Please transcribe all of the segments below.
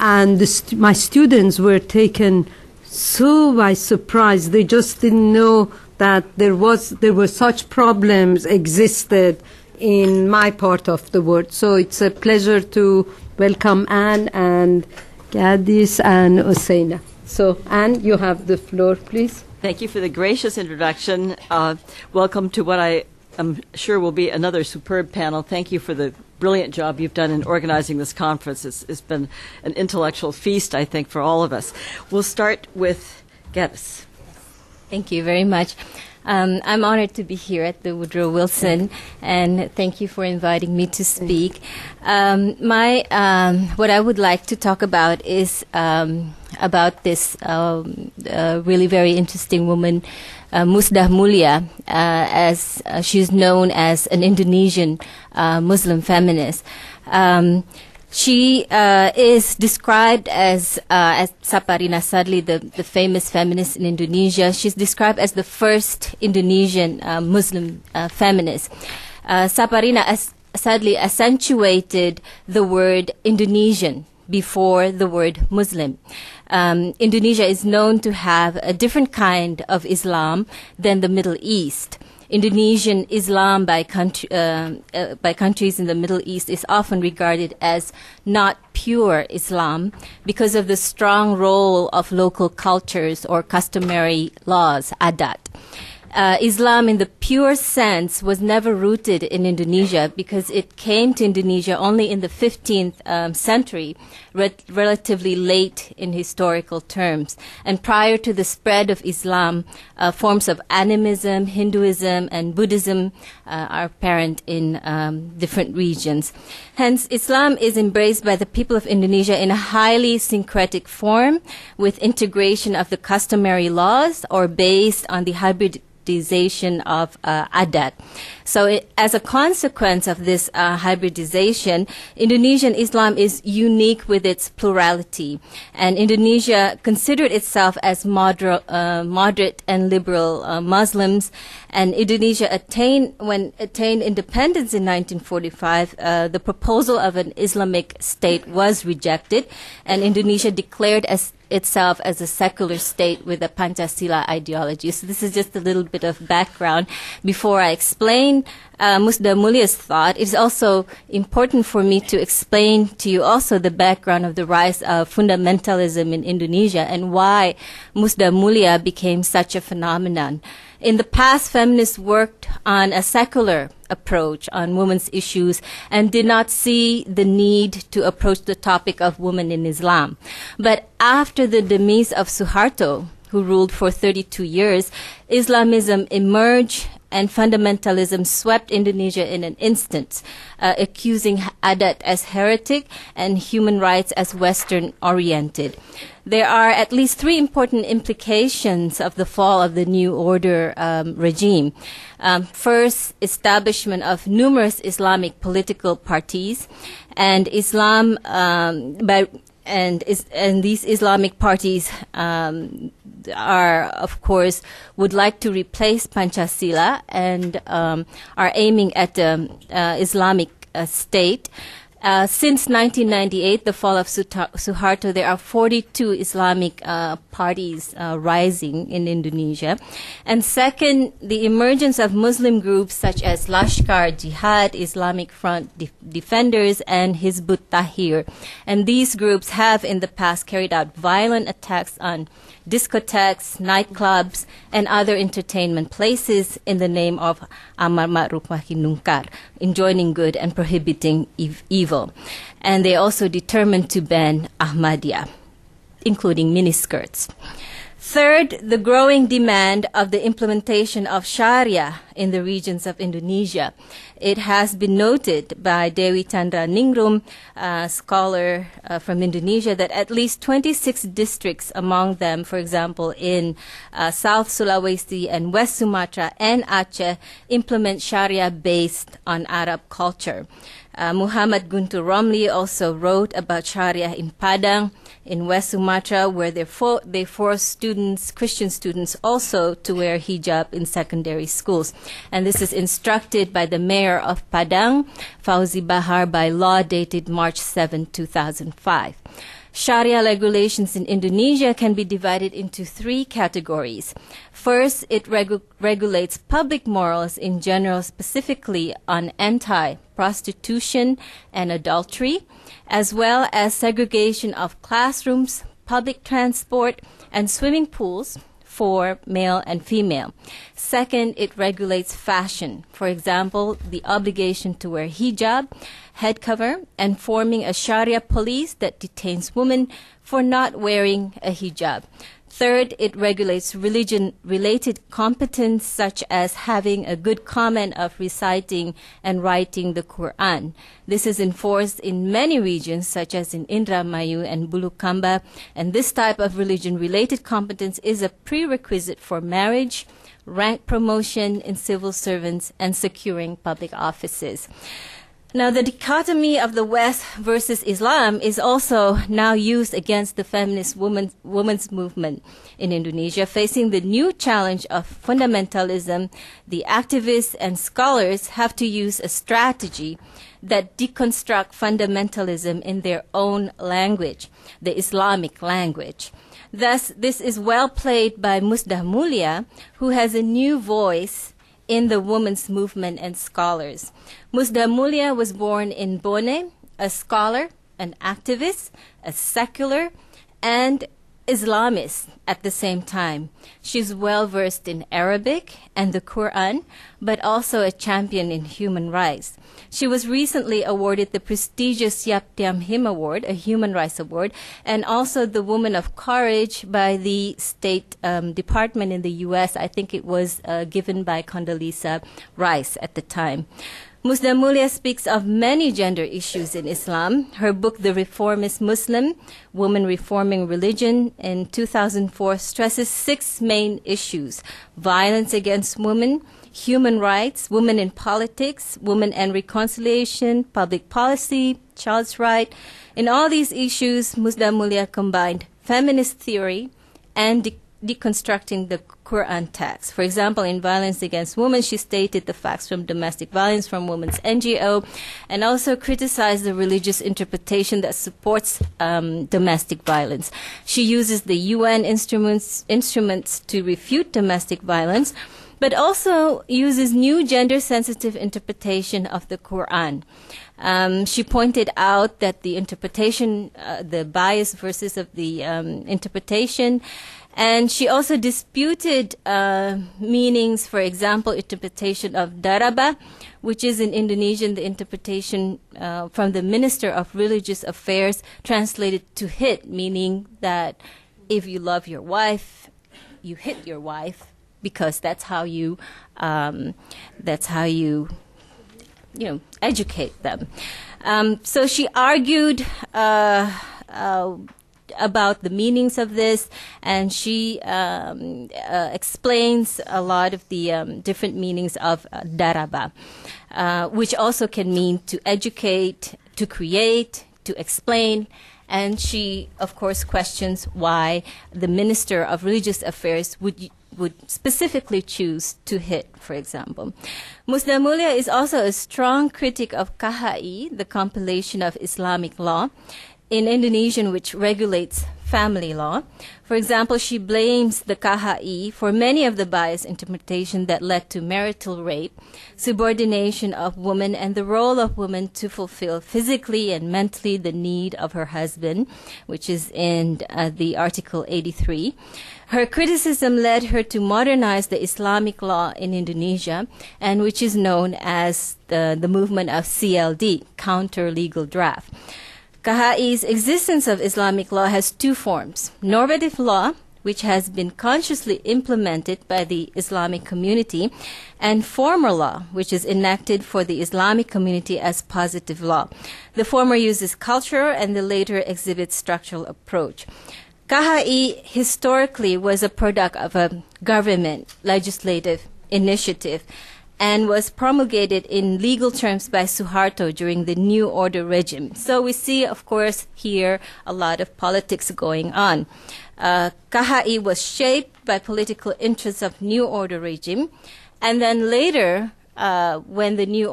and my students were taken so by surprise. They just didn't know that there were such problems existed in my part of the world. So it's a pleasure to welcome Anne and Gadis and Usaina. So Anne, you have the floor, please. Thank you for the gracious introduction. Welcome to what I am sure will be another superb panel. Thank you for the brilliant job you've done in organizing this conference. It's been an intellectual feast, I think, for all of us. We'll start with Gadis. Thank you very much. I'm honored to be here at the Woodrow Wilson, and thank you for inviting me to speak. What I would like to talk about is about this really very interesting woman, Musdah Mulia, as she's known as an Indonesian Muslim feminist. She is described as Saparina Sadli, the famous feminist in Indonesia. She's described as the first Indonesian Muslim feminist. Saparina Sadli accentuated the word Indonesian before the word Muslim. Indonesia is known to have a different kind of Islam than the Middle East. Indonesian Islam by countries in the Middle East is often regarded as not pure Islam because of the strong role of local cultures or customary laws, adat. Islam in the pure sense was never rooted in Indonesia because it came to Indonesia only in the 15th century, relatively late in historical terms. And prior to the spread of Islam, forms of animism, Hinduism, and Buddhism are apparent in different regions. Hence, Islam is embraced by the people of Indonesia in a highly syncretic form with integration of the customary laws or based on the hybridization of adat. So as a consequence of this hybridization, Indonesian Islam is unique with its plurality. And Indonesia considered itself as moderate and liberal Muslims. And Indonesia attained independence in 1945, the proposal of an Islamic state was rejected, and Indonesia declared itself as a secular state with a Pancasila ideology. So this is just a little bit of background. Before I explain Musdah Mulia's thought, it's also important for me to explain to you also the background of the rise of fundamentalism in Indonesia and why Musdah Mulia became such a phenomenon. In the past, feminists worked on a secular approach on women's issues and did not see the need to approach the topic of women in Islam. But after the demise of Suharto, who ruled for 32 years, Islamism emerged and fundamentalism swept Indonesia in an instant, accusing adat as heretic and human rights as Western-oriented. There are at least three important implications of the fall of the New Order regime. First, establishment of numerous Islamic political parties, and Islam and these Islamic parties are, of course, would like to replace Pancasila and are aiming at the Islamic state. Since 1998, the fall of Suharto, there are 42 Islamic parties rising in Indonesia. And second, the emergence of Muslim groups such as Lashkar Jihad, Islamic Front Defenders, and Hizbut Tahrir. And these groups have in the past carried out violent attacks on discotheques, nightclubs, and other entertainment places in the name of Amar Ma'ruf Nahi Munkar, enjoining good and prohibiting evil. And they also determined to ban Ahmadiyya, including miniskirts. Third, the growing demand of the implementation of Sharia in the regions of Indonesia. It has been noted by Dewi Chandra Ningrum, a scholar from Indonesia, that at least 26 districts, among them, for example, in South Sulawesi and West Sumatra and Aceh, implement Sharia based on Arab culture. Muhammad Guntur Romli also wrote about Sharia in Padang, in West Sumatra, where they force students, Christian students, also to wear hijab in secondary schools. And this is instructed by the mayor of Padang, Fauzi Bahar, by law dated March 7, 2005. Sharia regulations in Indonesia can be divided into three categories. First, it regulates public morals in general, specifically on anti-prostitution and adultery, as well as segregation of classrooms, public transport, and swimming pools for male and female. Second, it regulates fashion. For example, the obligation to wear hijab, head cover, and forming a Sharia police that detains women for not wearing a hijab. Third, it regulates religion-related competence, such as having a good comment of reciting and writing the Quran. This is enforced in many regions, such as in Indramayu and Bulukumba, and this type of religion-related competence is a prerequisite for marriage, rank promotion in civil servants, and securing public offices. Now, the dichotomy of the West versus Islam is also now used against the feminist women's movement in Indonesia. Facing the new challenge of fundamentalism, the activists and scholars have to use a strategy that deconstruct fundamentalism in their own language, the Islamic language. Thus, this is well played by Musdah Mulia, who has a new voice in the women's movement and scholars. Musdah Mulia was born in Bone, a scholar, an activist, a secular, and Islamist at the same time. She's well versed in Arabic and the Quran, but also a champion in human rights. She was recently awarded the prestigious Yap Tiam Him Award, a human rights award, and also the Woman of Courage by the State Department in the U.S. I think it was given by Condoleezza Rice at the time. Musdah Mulia speaks of many gender issues in Islam. Her book, The Reformist Muslim, Woman Reforming Religion, in 2004 stresses 6 main issues: violence against women, human rights, women in politics, women and reconciliation, public policy, child's right. In all these issues, Musdah Mulia combined feminist theory and deconstructing the Quran text. For example, in Violence Against Women, she stated the facts from domestic violence from Women's NGO, and also criticized the religious interpretation that supports domestic violence. She uses the UN instruments to refute domestic violence, but also uses new gender-sensitive interpretation of the Quran. She pointed out that the interpretation, the bias versus of the interpretation, and she also disputed meanings, for example, interpretation of daraba, which is in Indonesian the interpretation from the Minister of Religious Affairs, translated to hit, meaning that if you love your wife, you hit your wife, because that's how you educate them. So she argued about the meanings of this, and she explains a lot of the different meanings of daraba, which also can mean to educate, to create, to explain. And she, of course, questions why the Minister of Religious Affairs would specifically choose to hit, for example. Musdah Mulia is also a strong critic of KHI, the compilation of Islamic law in Indonesian, which regulates family law. For example, she blames the KHI for many of the biased interpretation that led to marital rape, subordination of women, and the role of women to fulfill physically and mentally the need of her husband, which is in the Article 83. Her criticism led her to modernize the Islamic law in Indonesia, and which is known as the movement of CLD, Counter Legal Draft. KHI's existence of Islamic law has 2 forms: normative law, which has been consciously implemented by the Islamic community, and formal law, which is enacted for the Islamic community as positive law. The former uses culture, and the later exhibits structural approach. KHI historically was a product of a government legislative initiative and was promulgated in legal terms by Suharto during the New Order regime. So we see, of course, here a lot of politics going on. KHI was shaped by political interests of New Order regime, and then later, when the New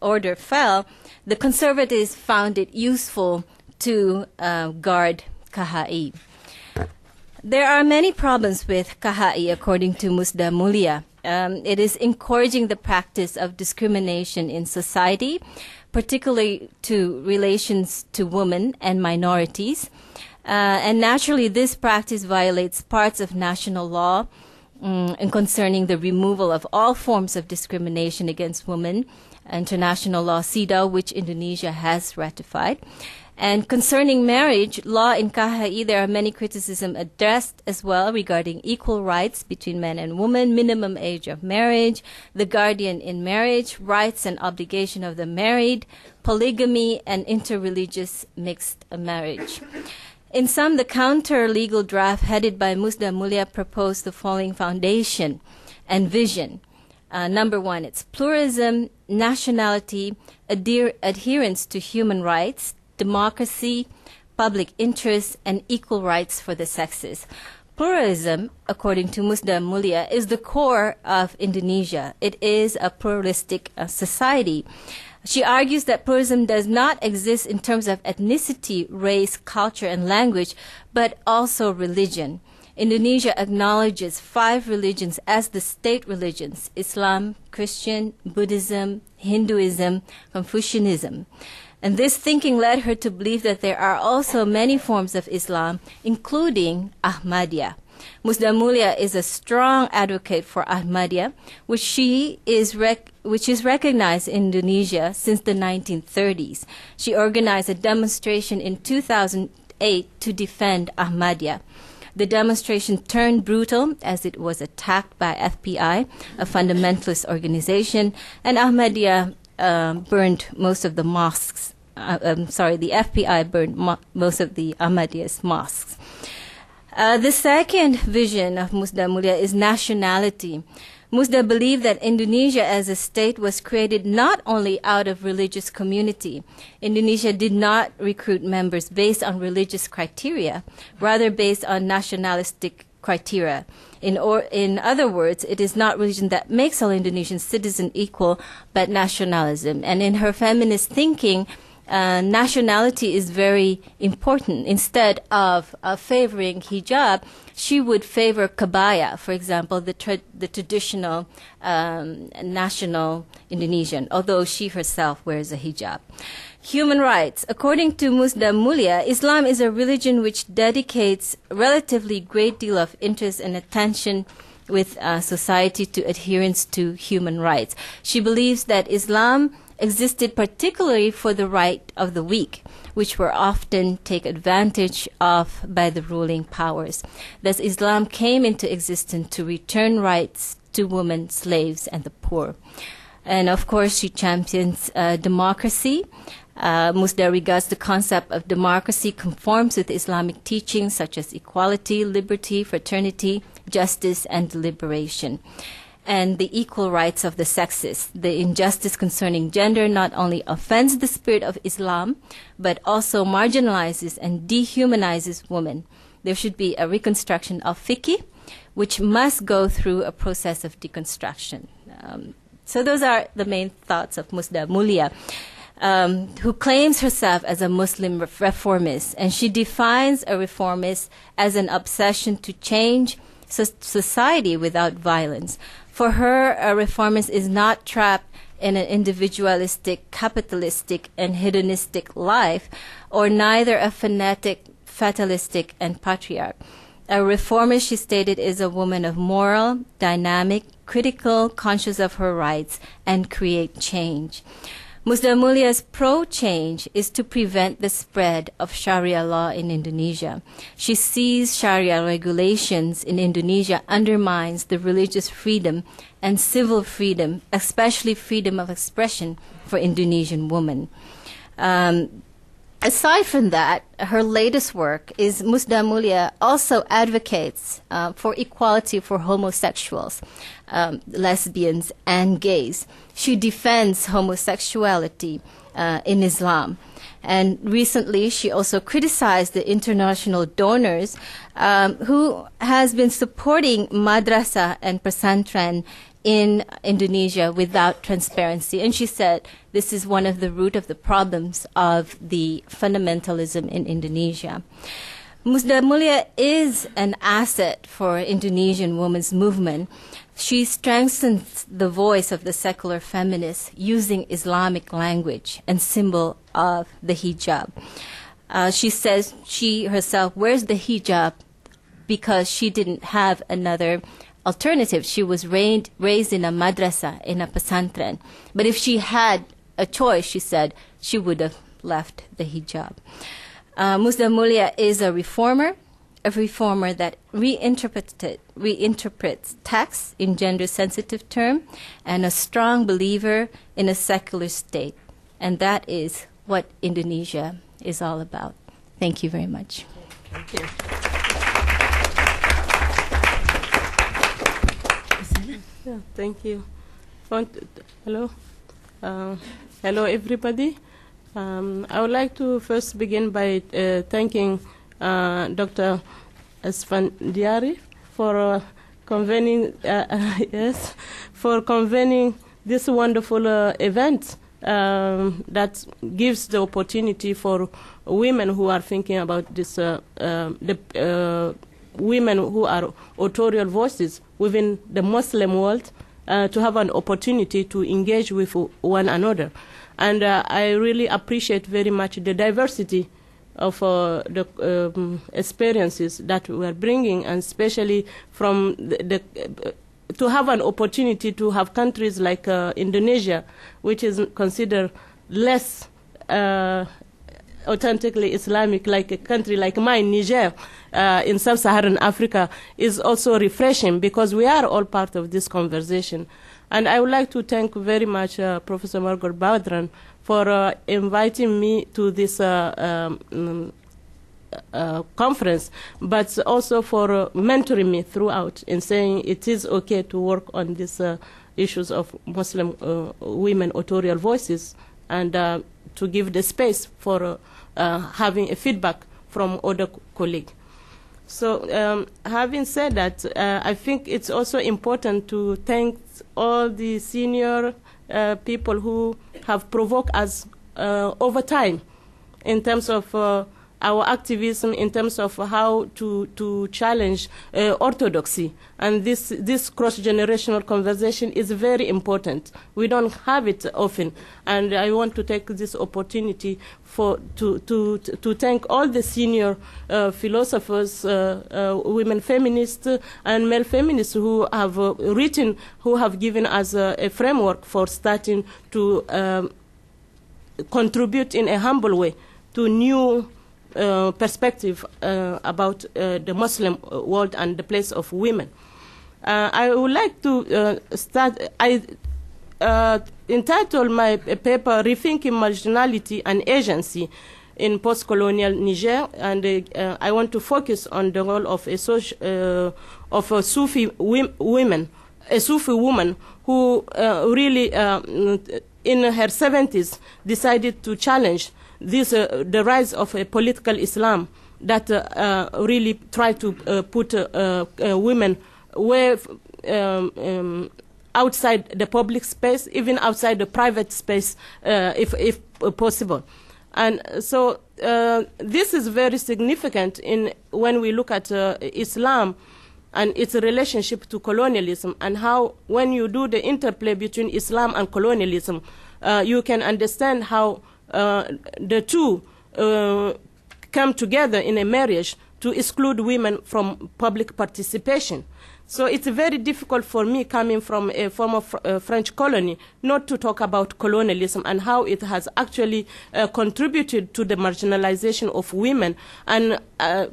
Order fell, the conservatives found it useful to guard KHI. There are many problems with KHI, according to Musda Mulia. It is encouraging the practice of discrimination in society, particularly to relations to women and minorities. And naturally, this practice violates parts of national law concerning the removal of all forms of discrimination against women, international law CEDAW, which Indonesia has ratified. And concerning marriage law in KHI, there are many criticisms addressed as well regarding equal rights between men and women, minimum age of marriage, the guardian in marriage, rights and obligation of the married, polygamy, and interreligious mixed marriage. In sum, the counter-legal draft headed by Musda Mulia proposed the following foundation and vision. Number one, it's pluralism, nationality, adherence to human rights, democracy, public interest, and equal rights for the sexes. Pluralism, according to Musda Mulia, is the core of Indonesia. It is a pluralistic society. She argues that pluralism does not exist in terms of ethnicity, race, culture, and language, but also religion. Indonesia acknowledges 5 religions as the state religions: Islam, Christian, Buddhism, Hinduism, Confucianism. And this thinking led her to believe that there are also many forms of Islam, including Ahmadiyya. Musda Mulia is a strong advocate for Ahmadiyya, which is recognized in Indonesia since the 1930s. She organized a demonstration in 2008 to defend Ahmadiyya. The demonstration turned brutal as it was attacked by FPI, a fundamentalist organization, and Ahmadiyya burned most of the mosques. The FPI burned most of the Ahmadiyya's mosques. The second vision of Musda Mulia is nationality. Musda believed that Indonesia as a state was created not only out of religious community. Indonesia did not recruit members based on religious criteria, rather based on nationalistic criteria. In other words, it is not religion that makes all Indonesian citizens equal, but nationalism. And in her feminist thinking, nationality is very important. Instead of favoring hijab, she would favor kabaya, for example, the traditional national Indonesian, although she herself wears a hijab. Human rights. According to Musda Mulia, Islam is a religion which dedicates relatively great deal of interest and attention with society to adherence to human rights. She believes that Islam existed particularly for the right of the weak, which were often taken advantage of by the ruling powers. Thus, Islam came into existence to return rights to women, slaves, and the poor. And of course, she champions democracy. Musda regards the concept of democracy conforms with Islamic teachings such as equality, liberty, fraternity, justice, and liberation, and the equal rights of the sexes. The injustice concerning gender not only offends the spirit of Islam, but also marginalizes and dehumanizes women. There should be a reconstruction of fiqh, which must go through a process of deconstruction. So those are the main thoughts of Musda Mulia, who claims herself as a Muslim reformist, and she defines a reformist as an obsession to change society without violence. For her, a reformist is not trapped in an individualistic, capitalistic, and hedonistic life, or neither a fanatic, fatalistic, and patriarch. A reformist, she stated, is a woman of moral, dynamic, critical, conscious of her rights, and create change. Musda Mulia's pro-change is to prevent the spread of Sharia law in Indonesia. She sees Sharia regulations in Indonesia undermines the religious freedom and civil freedom, especially freedom of expression for Indonesian women. Aside from that, her latest work is Musda Mulia also advocates for equality for homosexuals, lesbians, and gays. She defends homosexuality in Islam. And recently, she also criticized the international donors who has been supporting madrasah and pesantren in Indonesia without transparency. And she said this is one of the root of the problems of the fundamentalism in Indonesia. Musda Mulia is an asset for Indonesian women's movement. She strengthens the voice of the secular feminists using Islamic language and symbol of the hijab. She says she herself wears the hijab because she didn't have another alternative. She was raised in a madrasa, in a pesantren. But if she had a choice, she said, she would have left the hijab. Musda Mulia is a reformer that reinterprets texts in gender-sensitive terms, and a strong believer in a secular state. And that is what Indonesia is all about. Thank you very much. Thank you. Yeah, thank you. Hello. Hello, everybody. I would like to first begin by thanking Dr. Esfandiari for convening this wonderful event that gives the opportunity for women who are thinking about this, women who are authorial voices within the Muslim world to have an opportunity to engage with one another. And I really appreciate very much the diversity of the experiences that we are bringing, and especially from to have an opportunity to have countries like Indonesia, which is considered less authentically Islamic, like a country like mine, Niger, in sub-Saharan Africa, is also refreshing because we are all part of this conversation. And I would like to thank very much Professor Margot Badran for inviting me to this conference, but also for mentoring me throughout in saying it is okay to work on these issues of Muslim women authorial voices, and to give the space for having a feedback from other colleagues. So having said that, I think it's also important to thank all the senior people who have provoked us over time in terms of our activism, in terms of how to challenge orthodoxy. And this cross-generational conversation is very important. We don't have it often. And I want to take this opportunity to thank all the senior philosophers, women feminists and male feminists who have written, who have given us a framework for starting to contribute in a humble way to new perspective about the Muslim world and the place of women. I would like to start. I entitled my paper "Rethinking Marginality and Agency in Post-Colonial Niger," and I want to focus on the role of a Sufi woman who really, in her 70s, decided to challenge the rise of a political Islam that really tried to put women where outside the public space, even outside the private space, if possible. And so this is very significant when we look at Islam and its relationship to colonialism, and how when you do the interplay between Islam and colonialism, you can understand how the two come together in a marriage to exclude women from public participation. So it's very difficult for me, coming from a former French colony, not to talk about colonialism and how it has actually contributed to the marginalization of women, and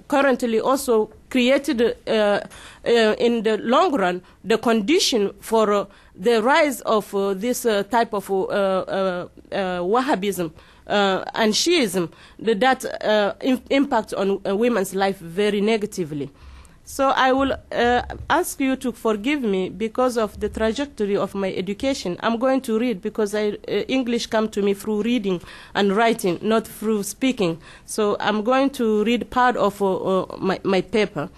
currently also created in the long run the condition for the rise of this type of Wahhabism and Shiism that impact on women's life very negatively. So I will ask you to forgive me because of the trajectory of my education. I'm going to read because English come to me through reading and writing, not through speaking. So I'm going to read part of my paper.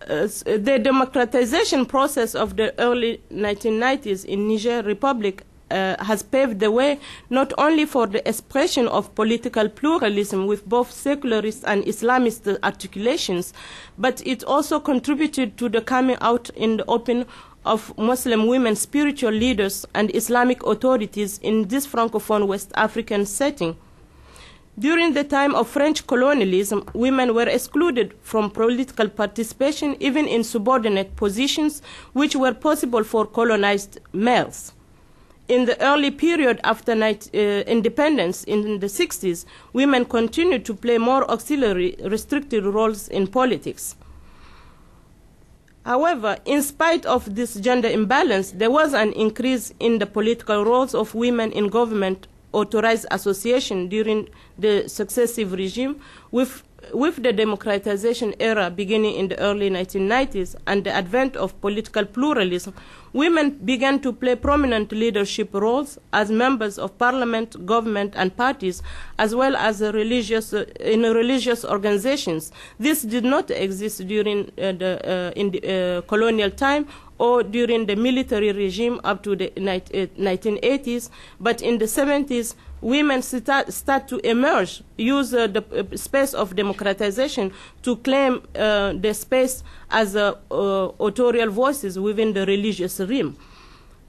the democratization process of the early 1990s in Niger Republic has paved the way not only for the expression of political pluralism with both secularist and Islamist articulations, but it also contributed to the coming out in the open of Muslim women spiritual leaders and Islamic authorities in this Francophone West African setting. During the time of French colonialism, women were excluded from political participation, even in subordinate positions, which were possible for colonized males. In the early period after independence in the 60s, women continued to play more auxiliary, restricted roles in politics. However, in spite of this gender imbalance, there was an increase in the political roles of women in government authorized association during the successive regime, with the democratization era beginning in the early 1990s and the advent of political pluralism. Women began to play prominent leadership roles as members of parliament, government, and parties, as well as in religious organizations. This did not exist during the colonial time or during the military regime up to the 1980s, but in the 70s, women start to emerge, use the space of democratization to claim the space as authorial voices within the religious realm.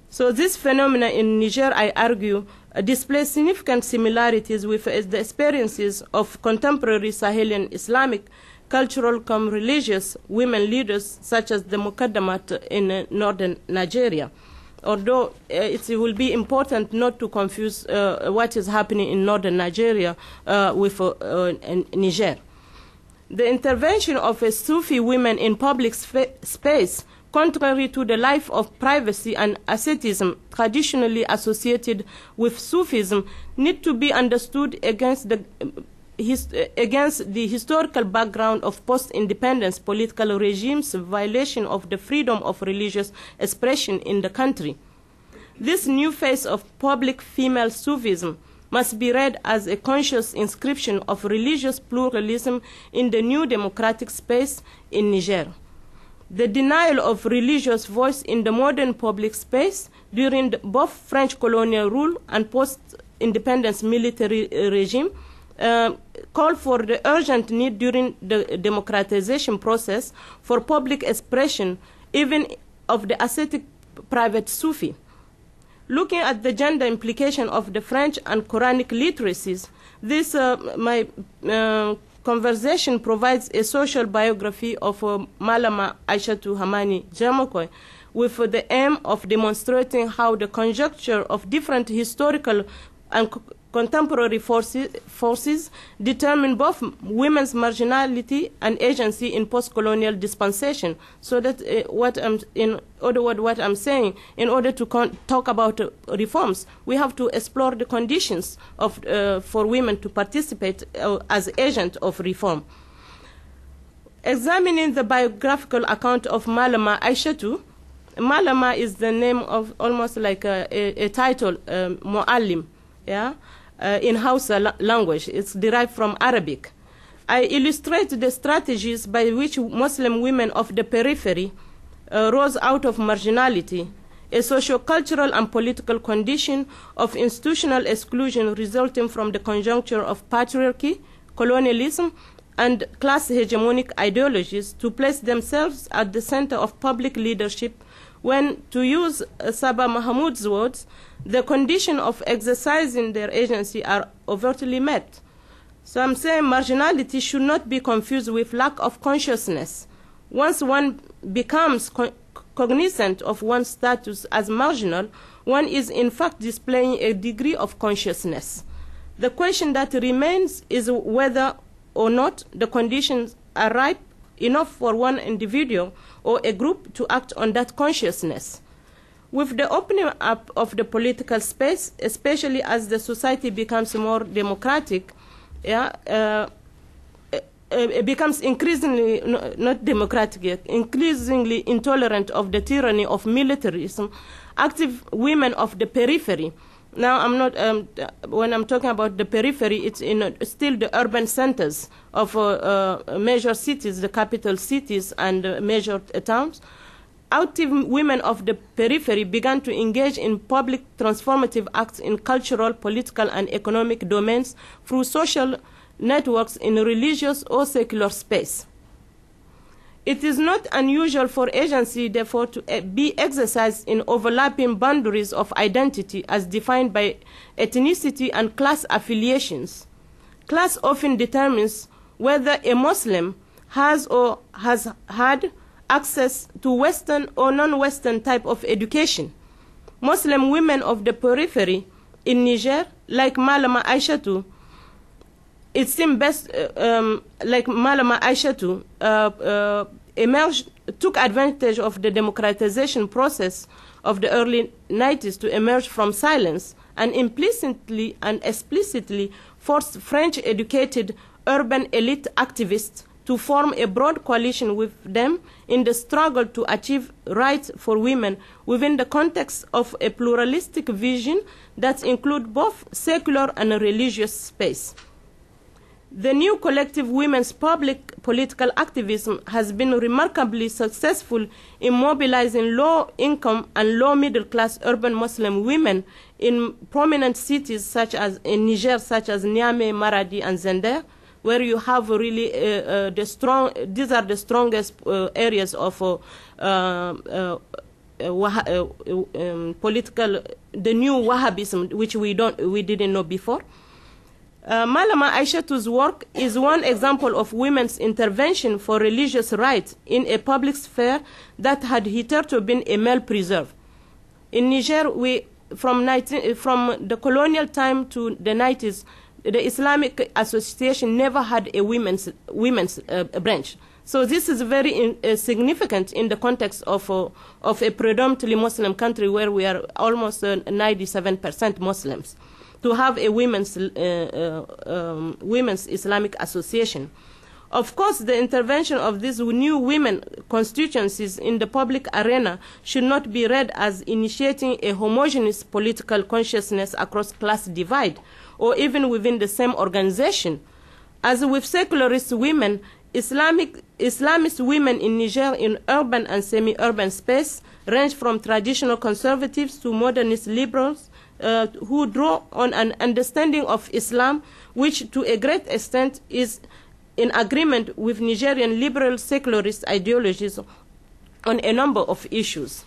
So this phenomenon in Niger, I argue, displays significant similarities with the experiences of contemporary Sahelian Islamic, cultural cum religious women leaders such as the Mukaddamat in northern Nigeria. Although it will be important not to confuse what is happening in northern Nigeria with Niger. The intervention of Sufi women in public space, contrary to the life of privacy and asceticism traditionally associated with Sufism, need to be understood against the historical background of post-independence political regimes' violation of the freedom of religious expression in the country. This new phase of public female Sufism must be read as a conscious inscription of religious pluralism in the new democratic space in Niger. The denial of religious voice in the modern public space during both French colonial rule and post-independence military regime called for the urgent need during the democratization process for public expression, even of the ascetic private Sufi. Looking at the gender implication of the French and Quranic literacies, this my conversation provides a social biography of Malama Aishatu Hamani Jamokoy, with the aim of demonstrating how the conjuncture of different historical and contemporary forces determine both women's marginality and agency in post-colonial dispensation. So that in other words, what I'm saying, in order to talk about reforms, we have to explore the conditions of for women to participate as agents of reform. Examining the biographical account of Malama Aishatu, Malama is the name of almost like a title, Mu'allim, yeah? In Hausa language. It's derived from Arabic. I illustrate the strategies by which Muslim women of the periphery rose out of marginality, a socio-cultural and political condition of institutional exclusion resulting from the conjuncture of patriarchy, colonialism, and class hegemonic ideologies, to place themselves at the center of public leadership when, to use Saba Mahmoud's words, the condition of exercising their agency are overtly met. So I'm saying marginality should not be confused with lack of consciousness. Once one becomes cognizant of one's status as marginal, one is in fact displaying a degree of consciousness. The question that remains is whether or not the conditions are ripe enough for one individual or a group to act on that consciousness. With the opening up of the political space, especially as the society becomes more democratic, it becomes increasingly, not democratic yet, increasingly intolerant of the tyranny of militarism, active women of the periphery Now, I'm not, when I'm talking about the periphery, it's in still the urban centers of major cities, the capital cities and major towns. Active women of the periphery began to engage in public transformative acts in cultural, political, and economic domains through social networks in religious or secular space. It is not unusual for agency, therefore, to be exercised in overlapping boundaries of identity as defined by ethnicity and class affiliations. Class often determines whether a Muslim has or has had access to Western or non-Western type of education. Muslim women of the periphery in Niger, like Malama Aishatu, it seems best, like Malama Aishatu, took advantage of the democratization process of the early 90s to emerge from silence and implicitly and explicitly forced French-educated urban elite activists to form a broad coalition with them in the struggle to achieve rights for women within the context of a pluralistic vision that includes both secular and religious space. The new collective women's public political activism has been remarkably successful in mobilizing low-income and low-middle-class urban Muslim women in prominent cities such as in Niger, such as Niamey, Maradi, and Zender, where you have really these are the strongest areas of political, the new Wahhabism, which we didn't know before. Malama Aishatu's work is one example of women's intervention for religious rights in a public sphere that had hitherto been a male preserve. In Niger, from the colonial time to the 90s, the Islamic Association never had a women's branch. So this is very significant in the context of a predominantly Muslim country where we are almost 97% Muslims, to have a women's Islamic Association. Of course, the intervention of these new women constituencies in the public arena should not be read as initiating a homogeneous political consciousness across class divide, or even within the same organization. As with secularist women, Islamist women in Niger in urban and semi-urban space range from traditional conservatives to modernist liberals who draw on an understanding of Islam which to a great extent is in agreement with Nigerian liberal secularist ideologies on a number of issues.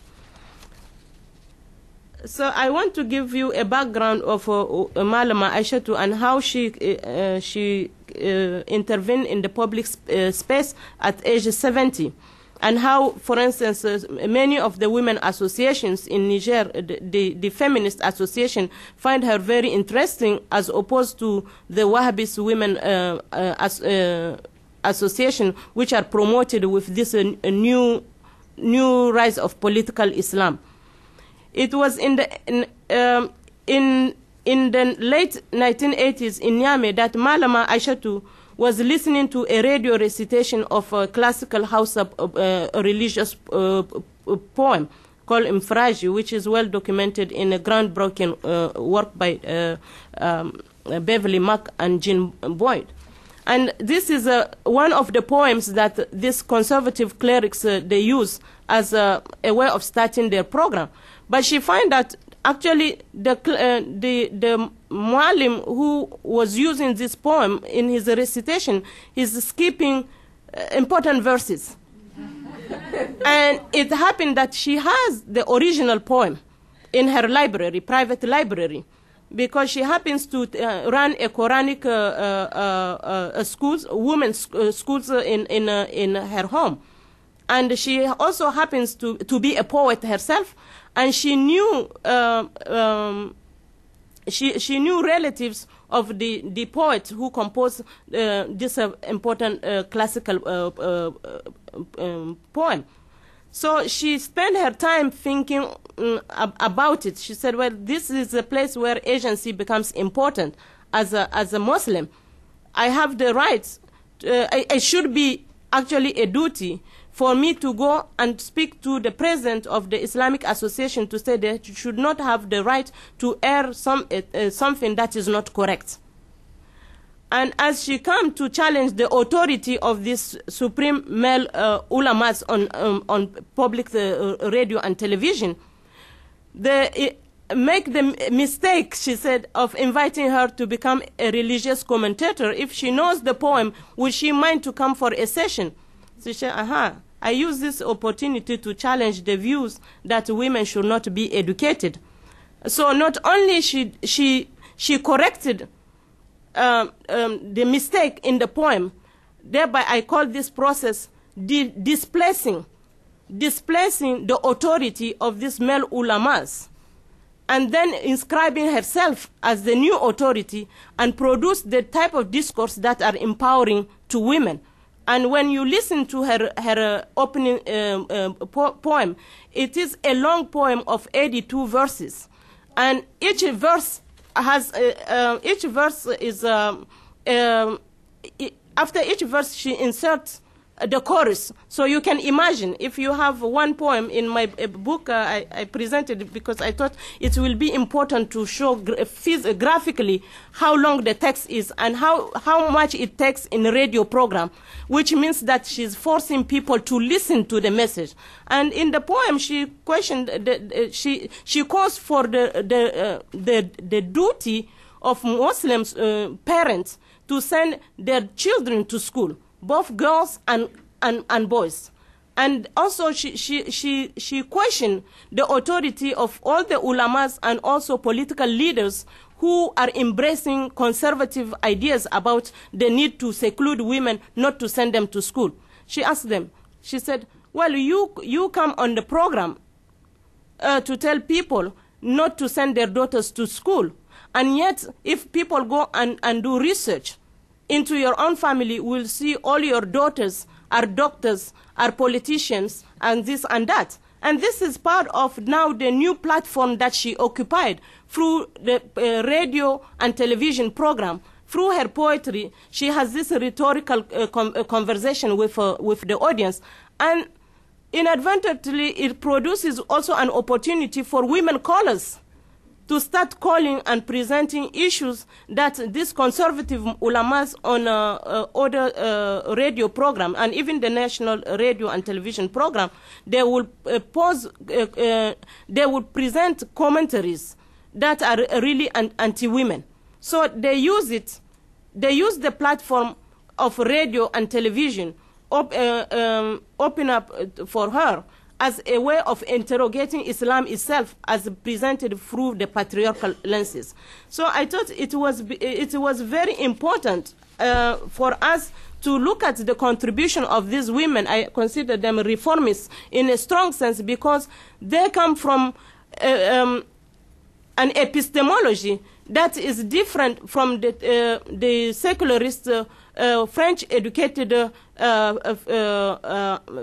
So I want to give you a background of Malama Aishatu and how she intervened in the public space at age 70, and how, for instance, many of the women associations in Niger, the feminist association, find her very interesting as opposed to the Wahhabist women association, which are promoted with this new rise of political Islam. It was in the late 1980s in Niamey that Malama Aishatu was listening to a radio recitation of a classical Hausa religious poem called Imfraji, which is well documented in a groundbreaking work by Beverly Mack and Jean Boyd. And this is one of the poems that these conservative clerics they use as a way of starting their program. But she found that actually the Mualim who was using this poem in his recitation is skipping important verses. And it happened that she has the original poem in her library, private library, because she happens to run a Quranic schools, women's schools in her home. And she also happens to be a poet herself, and she knew she knew relatives of the poet who composed this important classical poem. So she spent her time thinking about it. She said, well, this is a place where agency becomes important. As a Muslim, I have the rights. It should be actually a duty for me to go and speak to the president of the Islamic Association to say that you should not have the right to air something that is not correct. And as she came to challenge the authority of this supreme male ulamas on public radio and television, make the mistake, she said, of inviting her to become a religious commentator. If she knows the poem, would she mind to come for a session? She said, I use this opportunity to challenge the views that women should not be educated. So not only she corrected the mistake in the poem, thereby I call this process displacing the authority of these male ulamas, and then inscribing herself as the new authority and produce the type of discourse that are empowering to women. And when you listen to her opening poem, it is a long poem of 82 verses, and each verse has after each verse she inserts the chorus. So you can imagine, if you have one poem in my book, I presented it because I thought it will be important to show graphically how long the text is and how much it takes in a radio program, which means that she's forcing people to listen to the message. And in the poem, she questioned, she calls for the duty of Muslims parents to send their children to school, both girls and boys. And also she questioned the authority of all the ulamas and also political leaders who are embracing conservative ideas about the need to seclude women, not to send them to school. She asked them, she said, well, you come on the program to tell people not to send their daughters to school. And yet, if people go and do research into your own family, will see all your daughters are doctors, are politicians, and this and that. And this is part of now the new platform that she occupied through the radio and television program. Through her poetry, she has this rhetorical conversation with the audience. And inadvertently, it produces also an opportunity for women callers to start calling and presenting issues that these conservative ulamas on other radio program and even the national radio and television program, they will they will present commentaries that are really anti-women. So they use it, they use the platform of radio and television, open up for her as a way of interrogating Islam itself as presented through the patriarchal lenses. So I thought it was very important for us to look at the contribution of these women. I consider them reformists in a strong sense because they come from an epistemology that is different from the secularist French-educated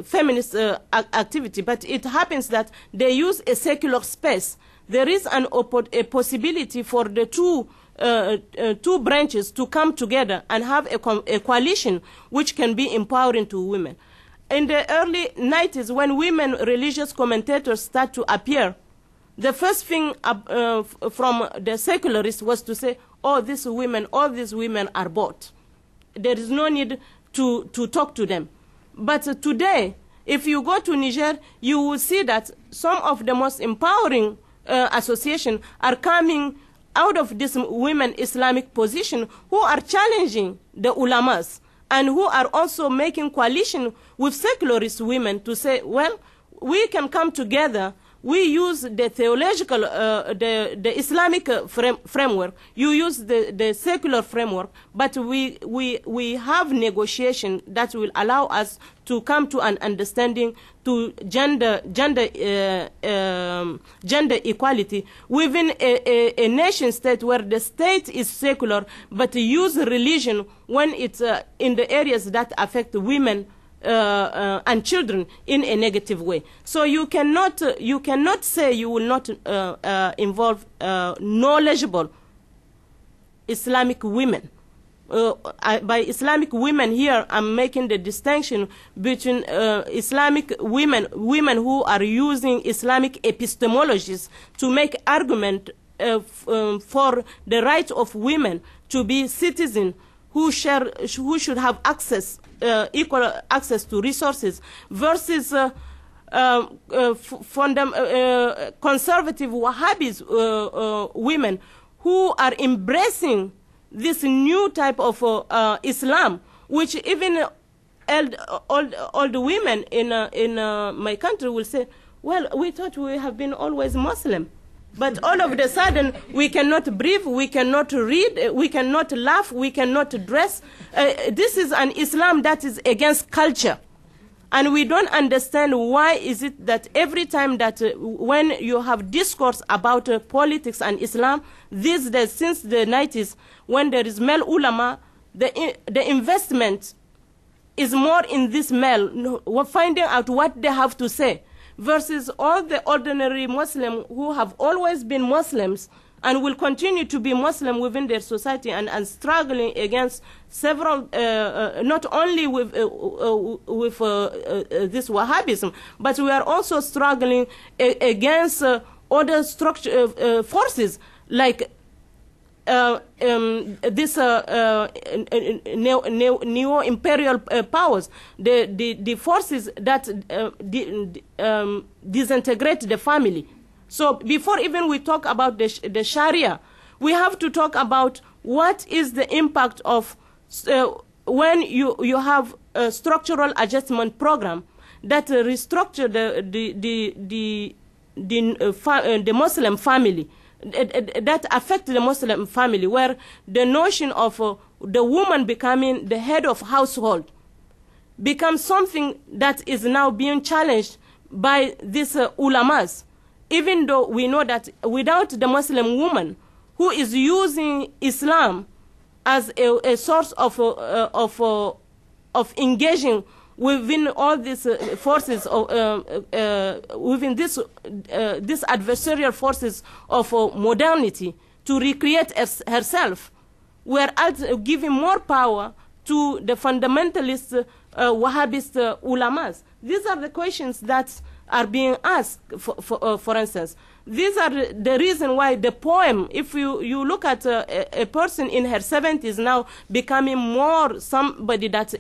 feminist activity, but it happens that they use a secular space. There is a possibility for the two branches to come together and have a coalition which can be empowering to women. In the early 90s, when women religious commentators start to appear, the first thing from the secularists was to say, all these women are bought. There is no need to talk to them. But today, if you go to Niger, you will see that some of the most empowering associations are coming out of this women Islamic position who are challenging the ulamas and who are also making coalition with secularist women to say, well, we can come together. We use the theological, the Islamic framework. You use the secular framework, but we have negotiation that will allow us to come to an understanding to gender equality within a nation state where the state is secular, but use religion when it's in the areas that affect women and children in a negative way. So you cannot say you will not involve knowledgeable Islamic women by Islamic women here, I'm making the distinction between Islamic women who are using Islamic epistemologies to make argument for the right of women to be citizens who should have access, equal access to resources, versus conservative Wahhabis women who are embracing this new type of Islam, which even old women in my country will say, well, we thought we have been always Muslim. But all of a sudden, we cannot breathe, we cannot read, we cannot laugh, we cannot dress. This is an Islam that is against culture. And we don't understand why is it that every time that when you have discourse about politics and Islam, these days, since the 90s, when there is male ulama, the investment is more in this male, finding out what they have to say, versus all the ordinary Muslims who have always been Muslims and will continue to be Muslim within their society and struggling against several, not only with this Wahhabism, but we are also struggling against other forces like this neo-imperial powers, the forces that disintegrate the family. So before even we talk about the Sharia, we have to talk about what is the impact of when you have a structural adjustment program that restructure the Muslim family, that affect the Muslim family, where the notion of the woman becoming the head of household becomes something that is now being challenged by these ulamas. Even though we know that without the Muslim woman who is using Islam as a source of engaging within all these forces, within this adversarial forces of modernity to recreate herself, whereas giving more power to the fundamentalist Wahhabist ulamas. These are the questions that are being asked, for instance. These are the reason why the poem, if you look at a person in her 70s now becoming more somebody that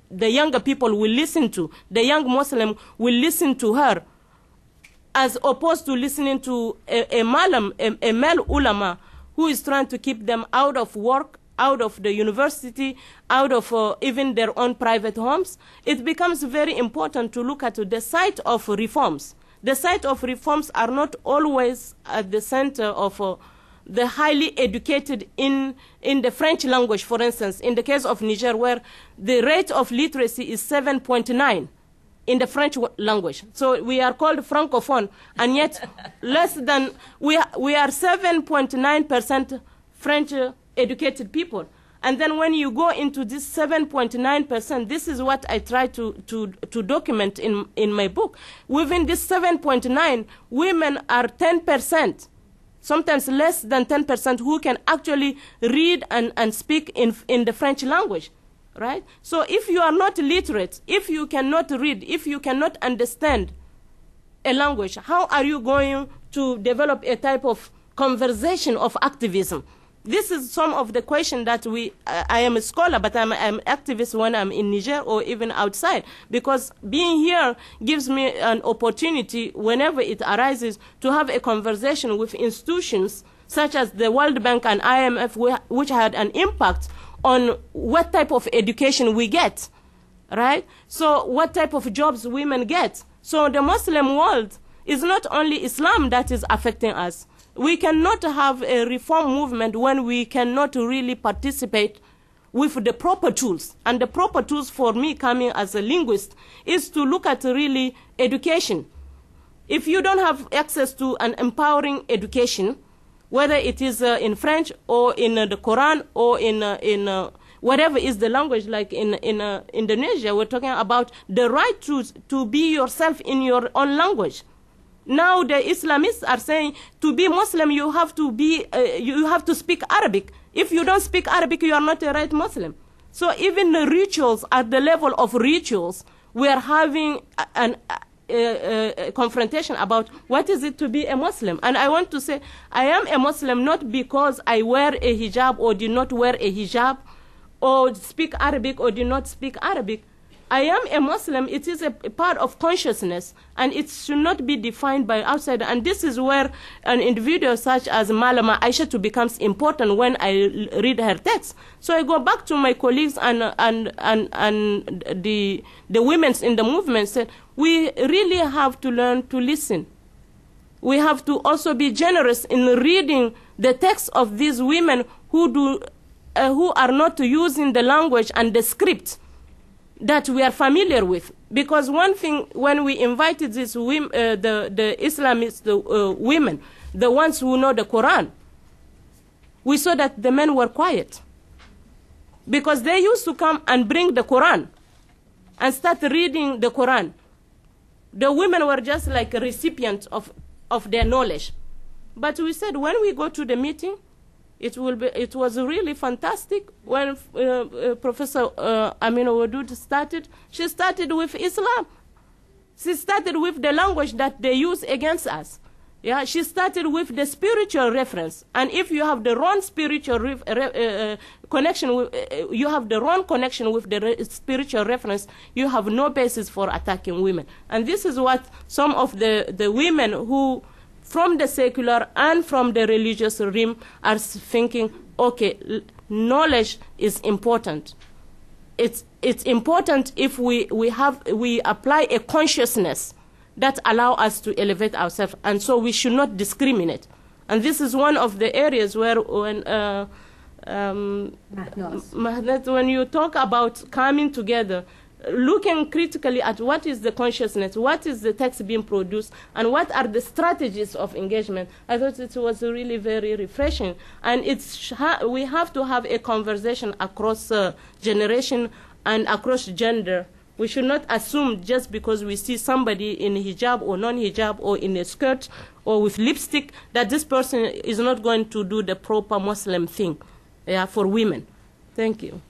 the younger people will listen to, the young Muslim will listen to her, as opposed to listening to a male ulama who is trying to keep them out of work, out of the university, out of even their own private homes. It becomes very important to look at the site of reforms. The site of reforms are not always at the center of the highly educated in the French language, for instance, in the case of Niger, where the rate of literacy is 7.9 in the French language. So we are called francophone, and yet less than, we are 7.9% French educated people. And then when you go into this 7.9%, this is what I try to document in my book. Within this 7.9, women are 10%, sometimes less than 10%, who can actually read and speak in the French language, right? So if you are not literate, if you cannot read, if you cannot understand a language, how are you going to develop a type of conversation of activism? This is some of the questions that I am a scholar, but I'm an activist when I'm in Niger or even outside, because being here gives me an opportunity whenever it arises to have a conversation with institutions such as the World Bank and IMF, which had an impact on what type of education we get, right? So what type of jobs women get. So the Muslim world is not only Islam that is affecting us. We cannot have a reform movement when we cannot really participate with the proper tools. And the proper tools for me, coming as a linguist, is to look at really education. If you don't have access to an empowering education, whether it is in French or in the Quran or in whatever is the language, like in Indonesia, we're talking about the right to be yourself in your own language. Now the Islamists are saying to be Muslim you have to speak Arabic. If you don't speak Arabic, you are not a right Muslim. So even the rituals, at the level of rituals, we are having a confrontation about what is it to be a Muslim. And I want to say, I am a Muslim not because I wear a hijab or do not wear a hijab, or speak Arabic or do not speak Arabic. I am a Muslim. It is a part of consciousness, and it should not be defined by outside. And this is where an individual such as Malama Aishatu becomes important when I read her text. So I go back to my colleagues and the women in the movement said, we really have to learn to listen. We have to also be generous in reading the text of these women who are not using the language and the script that we are familiar with. Because one thing, when we invited these women, the Islamist women, the ones who know the Quran, we saw that the men were quiet. Because they used to come and bring the Quran and start reading the Quran. The women were just like a recipient of their knowledge. But we said, when we go to the meeting, it was really fantastic when Professor Amina Wadud started. She started with Islam. She started with the language that they use against us. Yeah, she started with the spiritual reference. And if you have the wrong spiritual connection, you have the wrong connection with the spiritual reference, you have no basis for attacking women. And this is what some of the women who, from the secular and from the religious realm, are thinking, okay, knowledge is important. It's important if we apply a consciousness that allow us to elevate ourselves, and so we should not discriminate. And this is one of the areas where when Mahnat, when you talk about coming together, looking critically at what is the consciousness, what is the text being produced, and what are the strategies of engagement, I thought it was really very refreshing. And we have to have a conversation across generation and across gender. We should not assume just because we see somebody in hijab or non-hijab or in a skirt or with lipstick that this person is not going to do the proper Muslim thing, yeah, for women. Thank you.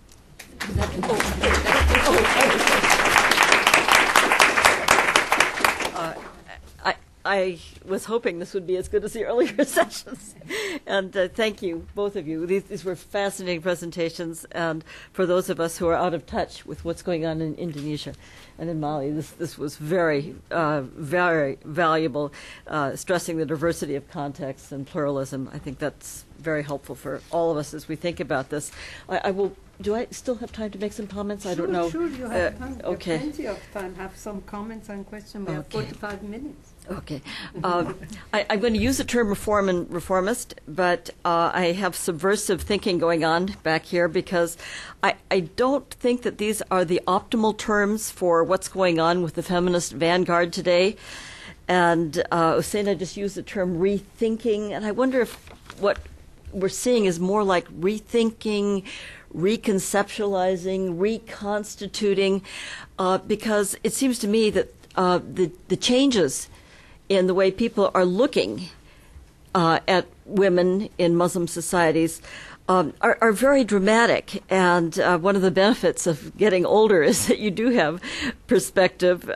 I was hoping this would be as good as the earlier sessions. And thank you, both of you. These were fascinating presentations. And for those of us who are out of touch with what's going on in Indonesia and in Mali, this was very, very valuable, stressing the diversity of context and pluralism. I think that's very helpful for all of us as we think about this. I will. Do I still have time to make some comments? I don't know. Sure, you have time. Okay. Plenty of time. Have some comments and questions. We have 45 minutes. Okay. I'm going to use the term reform and reformist, but I have subversive thinking going on back here because I don't think that these are the optimal terms for what's going on with the feminist vanguard today. And Usaina just used the term rethinking, and I wonder if what we're seeing is more like rethinking, reconceptualizing, reconstituting, because it seems to me that the changes in the way people are looking at women in Muslim societies are very dramatic. And one of the benefits of getting older is that you do have perspective.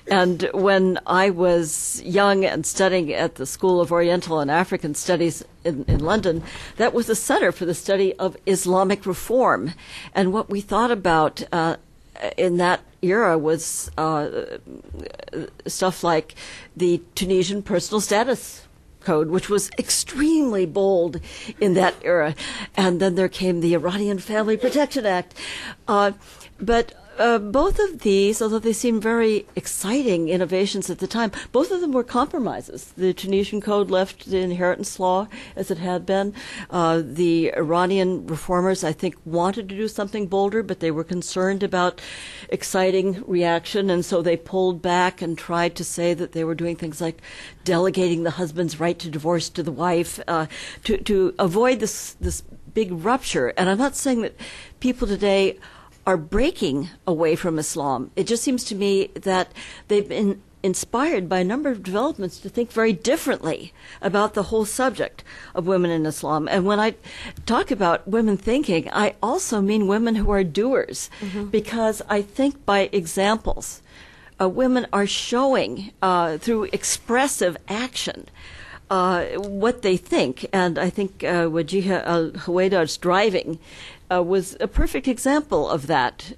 And when I was young and studying at the School of Oriental and African Studies in London, that was the center for the study of Islamic reform. And what we thought about in that era was stuff like the Tunisian Personal Status Code, which was extremely bold in that era. And then there came the Iranian Family Protection Act. But both of these, although they seem very exciting innovations at the time, both of them were compromises. The Tunisian Code left the inheritance law as it had been. The Iranian reformers, I think, wanted to do something bolder, but they were concerned about exciting reaction, and so they pulled back and tried to say that they were doing things like delegating the husband's right to divorce to the wife to avoid this big rupture. And I'm not saying that people today are breaking away from Islam. It just seems to me that they've been inspired by a number of developments to think very differently about the whole subject of women in Islam. And when I talk about women thinking, I also mean women who are doers, because I think by examples, women are showing through expressive action what they think. And I think Wajiha al-Huwaidar's driving was a perfect example of that.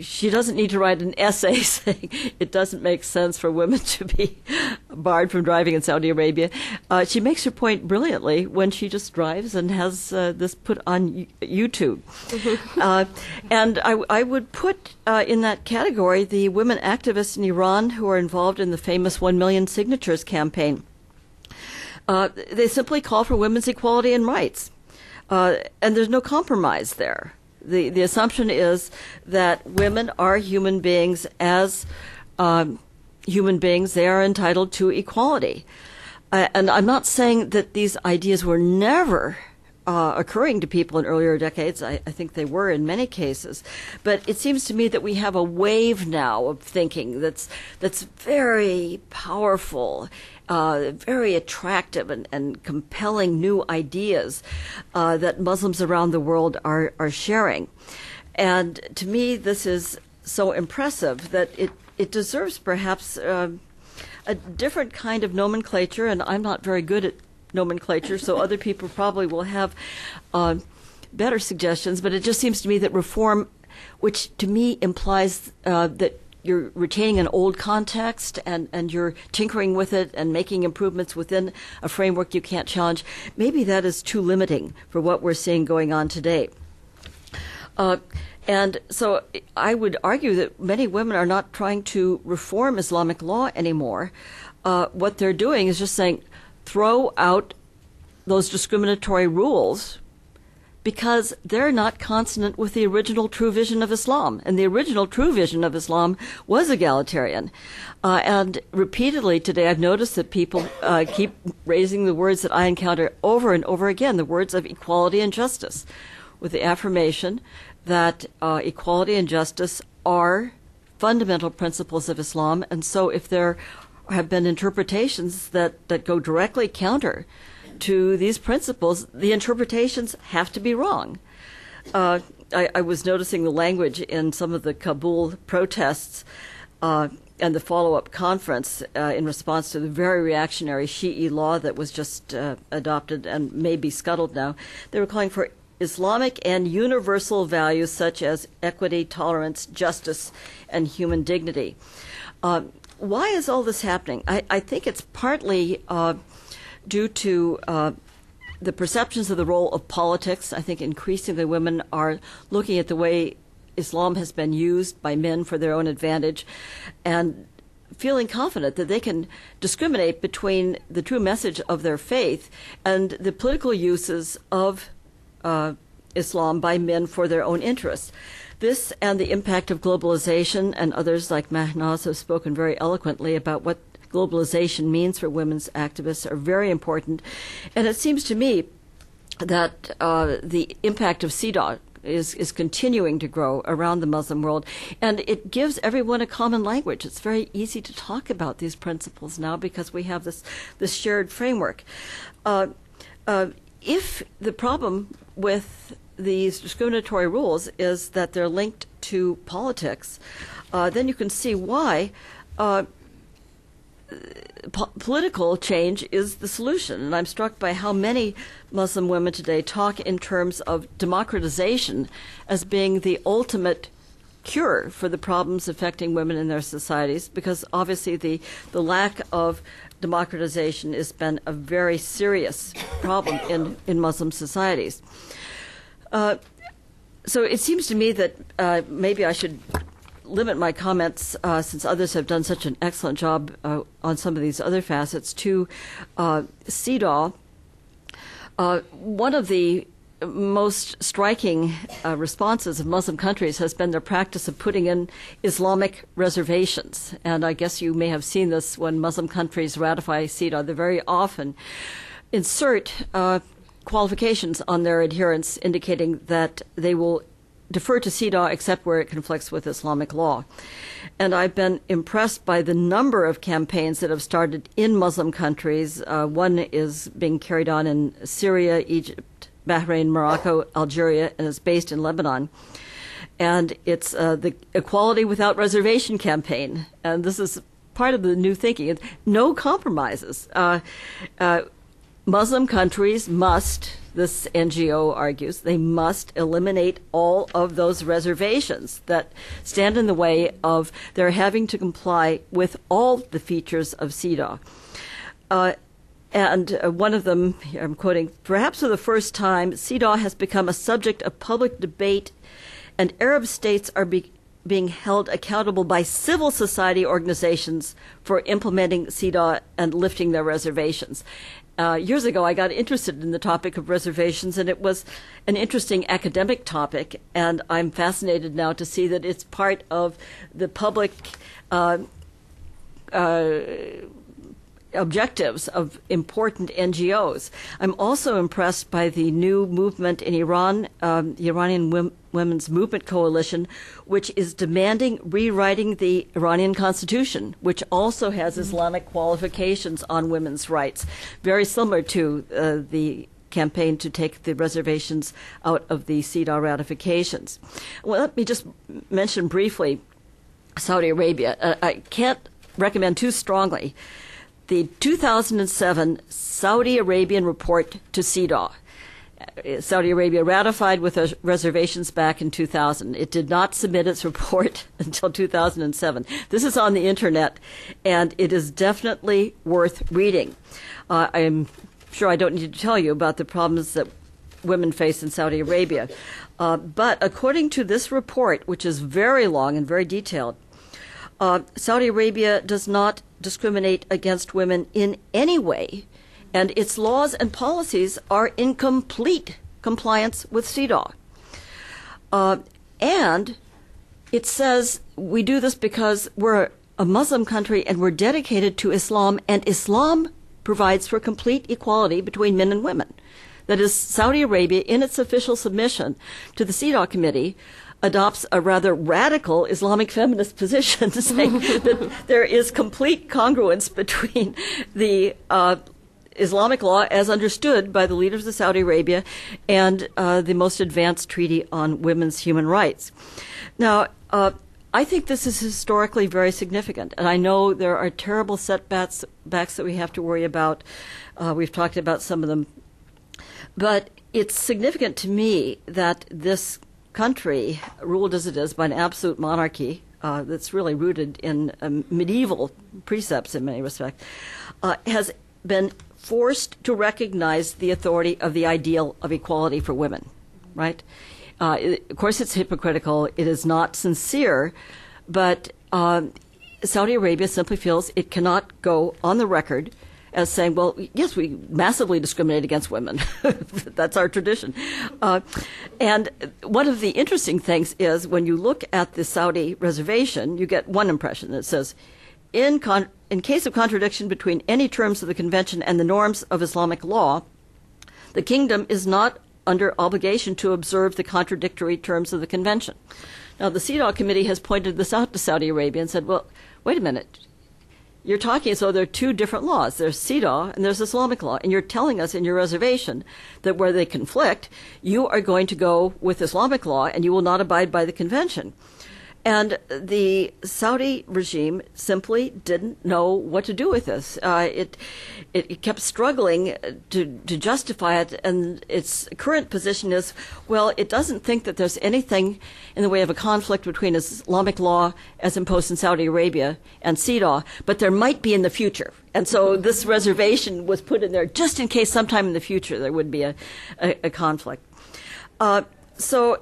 She doesn't need to write an essay saying it doesn't make sense for women to be barred from driving in Saudi Arabia. She makes her point brilliantly when she just drives and has this put on YouTube. And I would put in that category the women activists in Iran who are involved in the famous 1 million signatures campaign. They simply call for women's equality and rights. And there's no compromise there. The assumption is that women are human beings. As human beings, they are entitled to equality. And I'm not saying that these ideas were never occurring to people in earlier decades. I think they were in many cases. But it seems to me that we have a wave now of thinking that's very powerful, very attractive and compelling new ideas that Muslims around the world are sharing. And to me, this is so impressive that it deserves perhaps a different kind of nomenclature, and I'm not very good at nomenclature, so other people probably will have better suggestions, but it just seems to me that reform, which to me implies that you're retaining an old context and you're tinkering with it and making improvements within a framework you can't challenge, maybe that is too limiting for what we're seeing going on today. And so I would argue that many women are not trying to reform Islamic law anymore. What they're doing is just saying, throw out those discriminatory rules because they're not consonant with the original true vision of Islam. And the original true vision of Islam was egalitarian. And repeatedly today I've noticed that people keep raising the words that I encounter over and over again, the words of equality and justice, with the affirmation that equality and justice are fundamental principles of Islam. And so if there have been interpretations that go directly counter to these principles, the interpretations have to be wrong. I was noticing the language in some of the Kabul protests and the follow-up conference in response to the very reactionary Shi'i law that was just adopted and may be scuttled now. They were calling for Islamic and universal values such as equity, tolerance, justice, and human dignity. Why is all this happening? I think it's partly due to the perceptions of the role of politics. I think increasingly women are looking at the way Islam has been used by men for their own advantage and feeling confident that they can discriminate between the true message of their faith and the political uses of Islam by men for their own interests. This and the impact of globalization, and others like Mahnaz have spoken very eloquently about what globalization means for women's activists, are very important. And it seems to me that the impact of CEDAW is continuing to grow around the Muslim world, and it gives everyone a common language. It's very easy to talk about these principles now because we have this shared framework. If the problem with these discriminatory rules is that they're linked to politics, then you can see why political change is the solution. And I'm struck by how many Muslim women today talk in terms of democratization as being the ultimate cure for the problems affecting women in their societies, because obviously the lack of democratization has been a very serious problem in Muslim societies. So it seems to me that maybe I should limit my comments, since others have done such an excellent job on some of these other facets, to CEDAW. One of the most striking responses of Muslim countries has been their practice of putting in Islamic reservations. And I guess you may have seen this when Muslim countries ratify CEDAW. They very often insert qualifications on their adherents indicating that they will defer to CEDAW except where it conflicts with Islamic law. And I've been impressed by the number of campaigns that have started in Muslim countries. One is being carried on in Syria, Egypt, Bahrain, Morocco, Algeria, and is based in Lebanon. And it's the Equality Without Reservation campaign. And this is part of the new thinking. No compromises. Muslim countries must, this NGO argues, they must eliminate all of those reservations that stand in the way of their having to comply with all the features of CEDAW. And one of them, here I'm quoting, perhaps for the first time, CEDAW has become a subject of public debate, and Arab states are being held accountable by civil society organizations for implementing CEDAW and lifting their reservations. Years ago, I got interested in the topic of reservations, and it was an interesting academic topic, and I'm fascinated now to see that it's part of the public objectives of important NGOs. I'm also impressed by the new movement in Iran, the Iranian Women's Movement Coalition, which is demanding rewriting the Iranian constitution, which also has Islamic qualifications on women's rights, very similar to the campaign to take the reservations out of the CEDAW ratifications. Well, let me just mention briefly Saudi Arabia. I can't recommend too strongly the 2007 Saudi Arabian report to CEDAW. Saudi Arabia ratified with reservations back in 2000. It did not submit its report until 2007. This is on the internet, and it is definitely worth reading. I'm sure I don't need to tell you about the problems that women face in Saudi Arabia. But according to this report, which is very long and very detailed, Saudi Arabia does not discriminate against women in any way, and its laws and policies are in complete compliance with CEDAW. And it says we do this because we're a Muslim country and we're dedicated to Islam, and Islam provides for complete equality between men and women. That is, Saudi Arabia, in its official submission to the CEDAW committee, adopts a rather radical Islamic feminist position, saying that there is complete congruence between the Islamic law as understood by the leaders of Saudi Arabia and the most advanced treaty on women's human rights. Now, I think this is historically very significant, and I know there are terrible setbacks that we have to worry about. We've talked about some of them. But it's significant to me that this country, ruled as it is by an absolute monarchy that's really rooted in medieval precepts in many respects, has been forced to recognize the authority of the ideal of equality for women, right? Of course, it's hypocritical. It is not sincere, but Saudi Arabia simply feels it cannot go on the record as saying, well, yes, we massively discriminate against women. That's our tradition. And one of the interesting things is when you look at the Saudi reservation, you get one impression that says, in case of contradiction between any terms of the convention and the norms of Islamic law, the kingdom is not under obligation to observe the contradictory terms of the convention. Now, the CEDAW committee has pointed this out to Saudi Arabia and said, well, wait a minute. You're talking as though there are two different laws. There's CEDAW and there's Islamic law. And you're telling us in your reservation that where they conflict, you are going to go with Islamic law and you will not abide by the convention. And the Saudi regime simply didn't know what to do with this. It kept struggling to justify it, and its current position is, well, it doesn't think that there's anything in the way of a conflict between Islamic law as imposed in Saudi Arabia and CEDAW, but there might be in the future. And so this reservation was put in there just in case sometime in the future there would be a conflict. So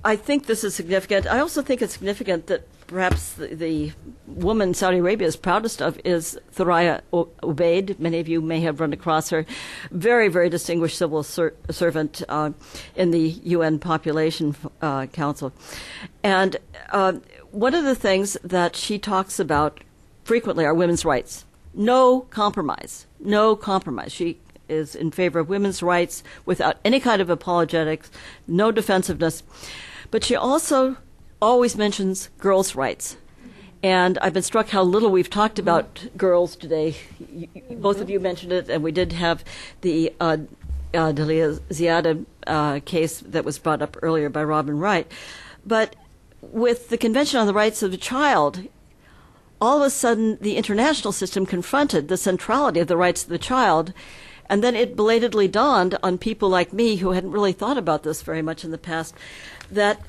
I think this is significant. I also think it's significant that perhaps the woman Saudi Arabia is proudest of is Thuraya Ubaid. Many of you may have run across her. Very, very distinguished civil servant in the UN Population Council. And one of the things that she talks about frequently are women's rights. No compromise. No compromise. She is in favor of women's rights without any kind of apologetics, no defensiveness. But she also always mentions girls' rights. And I've been struck how little we've talked about girls today. Both of you mentioned it, and we did have the Dalia Ziada case that was brought up earlier by Robin Wright. But with the Convention on the Rights of the Child, all of a sudden the international system confronted the centrality of the rights of the child, and then it belatedly dawned on people like me who hadn't really thought about this very much in the past, that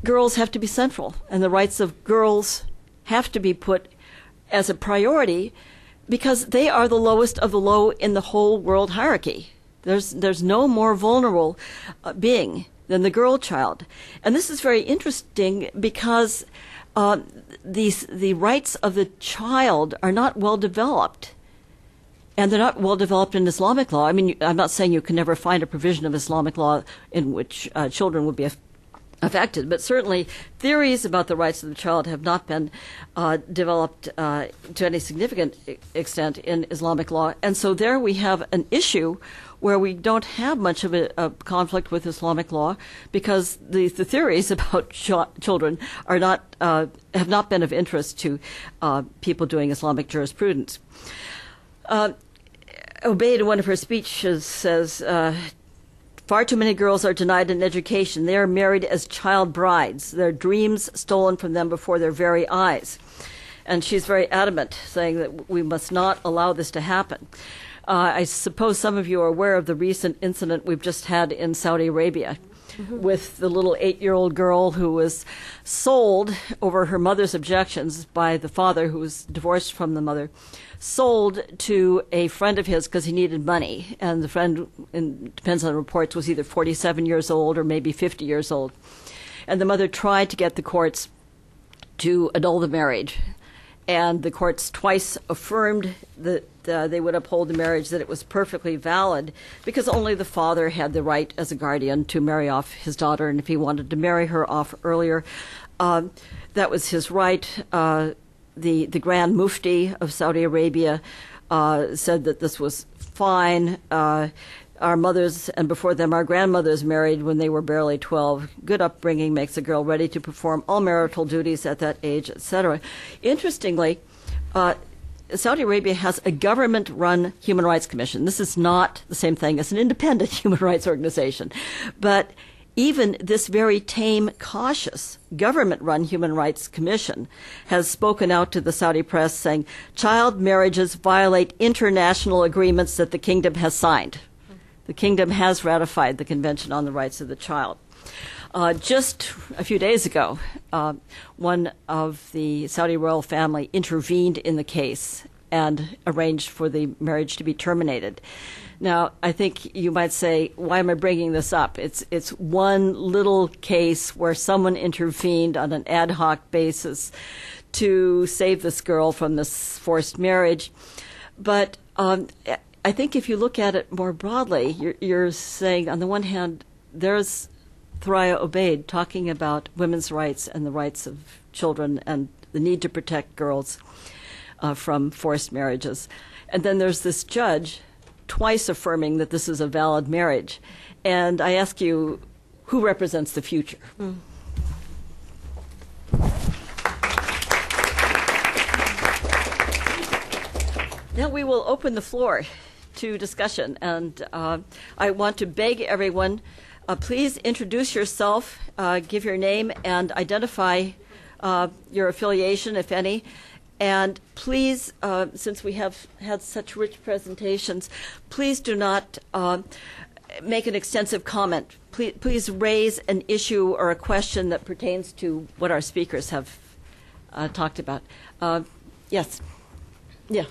girls have to be central, and the rights of girls have to be put as a priority because they are the lowest of the low in the whole world hierarchy. There's no more vulnerable being than the girl child. And this is very interesting because the rights of the child are not well developed. And they're not well developed in Islamic law. I mean, I'm not saying you can never find a provision of Islamic law in which children would be affected, but certainly theories about the rights of the child have not been developed to any significant extent in Islamic law. And so there we have an issue where we don't have much of a conflict with Islamic law because the theories about children are not have not been of interest to people doing Islamic jurisprudence. Obaid, in one of her speeches, says, far too many girls are denied an education. They are married as child brides, their dreams stolen from them before their very eyes. And she's very adamant, saying that we must not allow this to happen. I suppose some of you are aware of the recent incident we've just had in Saudi Arabia with the little 8-year-old girl who was sold over her mother's objections by the father, who was divorced from the mother, sold to a friend of his because he needed money. And the friend, depends on the reports, was either 47 years old or maybe 50 years old. And the mother tried to get the courts to annul the marriage. And the courts twice affirmed that they would uphold the marriage, that it was perfectly valid, because only the father had the right as a guardian to marry off his daughter. And if he wanted to marry her off earlier, that was his right. The Grand Mufti of Saudi Arabia said that this was fine. Our mothers, and before them our grandmothers, married when they were barely 12. Good upbringing makes a girl ready to perform all marital duties at that age, etc. Interestingly, Saudi Arabia has a government-run human rights commission. This is not the same thing as an independent human rights organization. But even this very tame, cautious government-run human rights commission has spoken out to the Saudi press saying, child marriages violate international agreements that the kingdom has signed. The kingdom has ratified the Convention on the Rights of the Child. Just a few days ago, one of the Saudi royal family intervened in the case and arranged for the marriage to be terminated. Now, I think you might say, why am I bringing this up? It's one little case where someone intervened on an ad hoc basis to save this girl from this forced marriage. But I think if you look at it more broadly, you're saying, on the one hand, there's Thoraya Obaid talking about women's rights and the rights of children and the need to protect girls from forced marriages. And then there's this judge twice affirming that this is a valid marriage. And I ask you, who represents the future? Now we will open the floor to discussion, and I want to beg everyone, please introduce yourself, give your name, and identify your affiliation, if any. And please, since we have had such rich presentations, please do not make an extensive comment. Please raise an issue or a question that pertains to what our speakers have talked about. Yes. Yeah.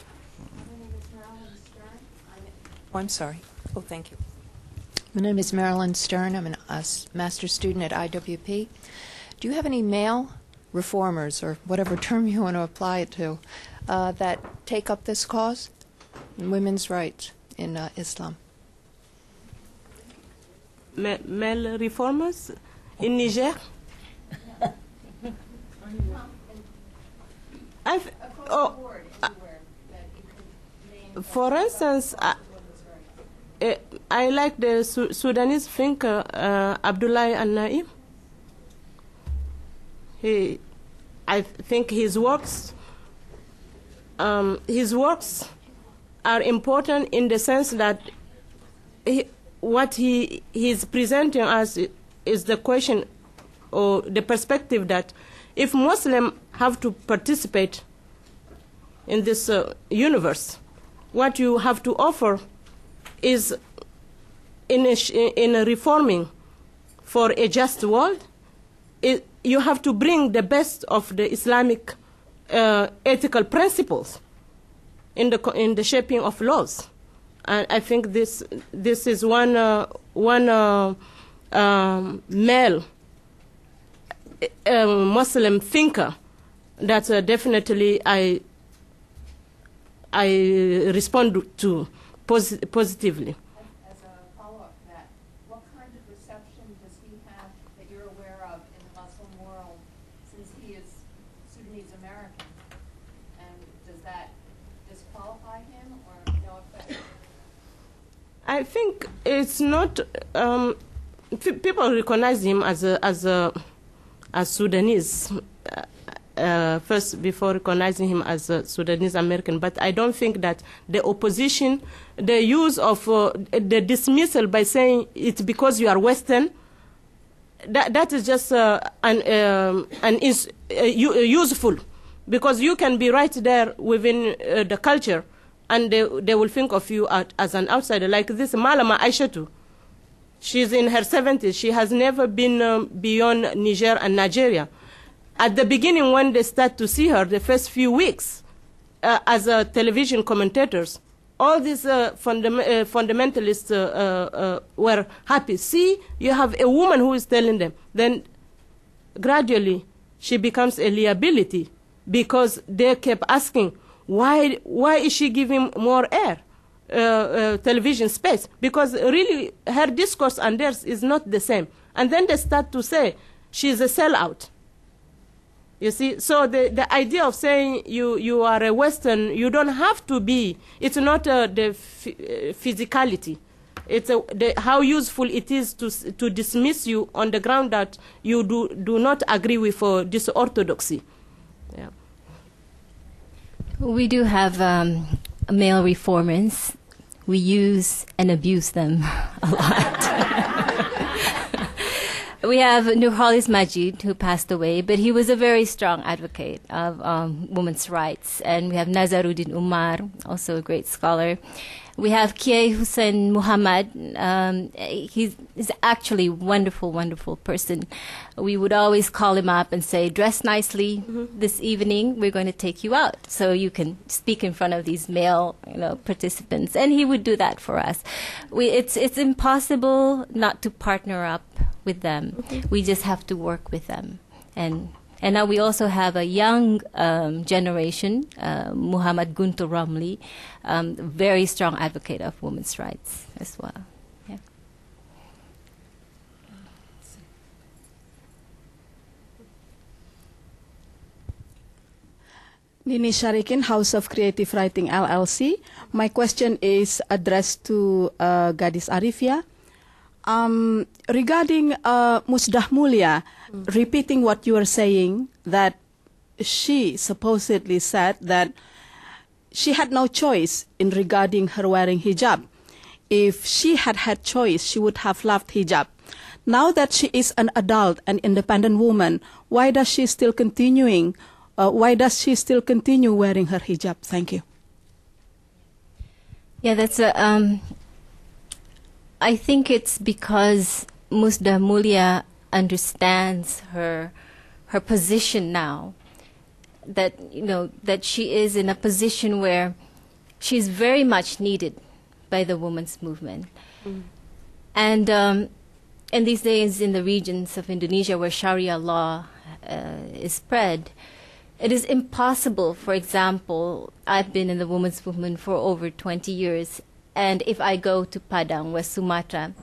Oh, I'm sorry. Oh, thank you. My name is Marilyn Stern. I'm a master's student at IWP. Do you have any male reformers, or whatever term you want to apply it to, that take up this cause, women's rights in Islam? Male reformers in Niger? For instance, I like the Sudanese thinker Abdullah al-Naim. I think his works are important in the sense that what he is presenting us is the question or the perspective that if Muslims have to participate in this universe, what you have to offer is in a reforming for a just world. You have to bring the best of the Islamic ethical principles in the shaping of laws, and I think this is one male Muslim thinker that definitely I respond to positively. As a follow-up to that, what kind of reception does he have that you're aware of in the Muslim world, since he is Sudanese American? And does that disqualify him or no effect? I think it's not. People recognize him as Sudanese first before recognizing him as a Sudanese American. But I don't think that the opposition, the use of the dismissal by saying it's because you are Western, that is just useful, because you can be right there within the culture, and they will think of you as an outsider. Like this Malama Aishatu, she's in her 70s. She has never been beyond Niger and Nigeria. At the beginning, when they start to see her, the first few weeks, as television commentators, all these fundamentalists were happy. See, you have a woman who is telling them. Then gradually, she becomes a liability, because they kept asking, why is she giving more television space? Because really, her discourse and theirs is not the same. And then they start to say, she's a sellout. You see, so the idea of saying you are a Western, you don't have to be. It's not the physicality. It's how useful it is to dismiss you on the ground that you do not agree with this orthodoxy. Yeah. We do have male reformers. We use and abuse them a lot. We have Nurhalis Majid, who passed away, but he was a very strong advocate of women's rights. And we have Nazaruddin Umar, also a great scholar. We have Kiai Hussein Muhammad. He's actually a wonderful, wonderful person. We would always call him up and say, dress nicely this evening. We're going to take you out so you can speak in front of these male participants. And he would do that for us. It's impossible not to partner up with them. We just have to work with them. And now we also have a young generation, Muhammad Guntur Ramli, very strong advocate of women's rights as well. Yeah. Nini Sharikin, House of Creative Writing LLC. My question is addressed to Gadis Arifia. Regarding Musdah Mulia, repeating what you were saying, that she supposedly said that she had no choice in regarding her wearing hijab. If she had had choice, she would have loved hijab. Now that she is an adult and independent woman, why does she still continue wearing her hijab? Thank you. Yeah, that's I think it's because Musdah Mulia understands her position now, that that she is in a position where she's very much needed by the women's movement. And these days in the regions of Indonesia where Sharia law is spread, it is impossible. For example, I've been in the women's movement for over 20 years, and if I go to Padang, West Sumatra,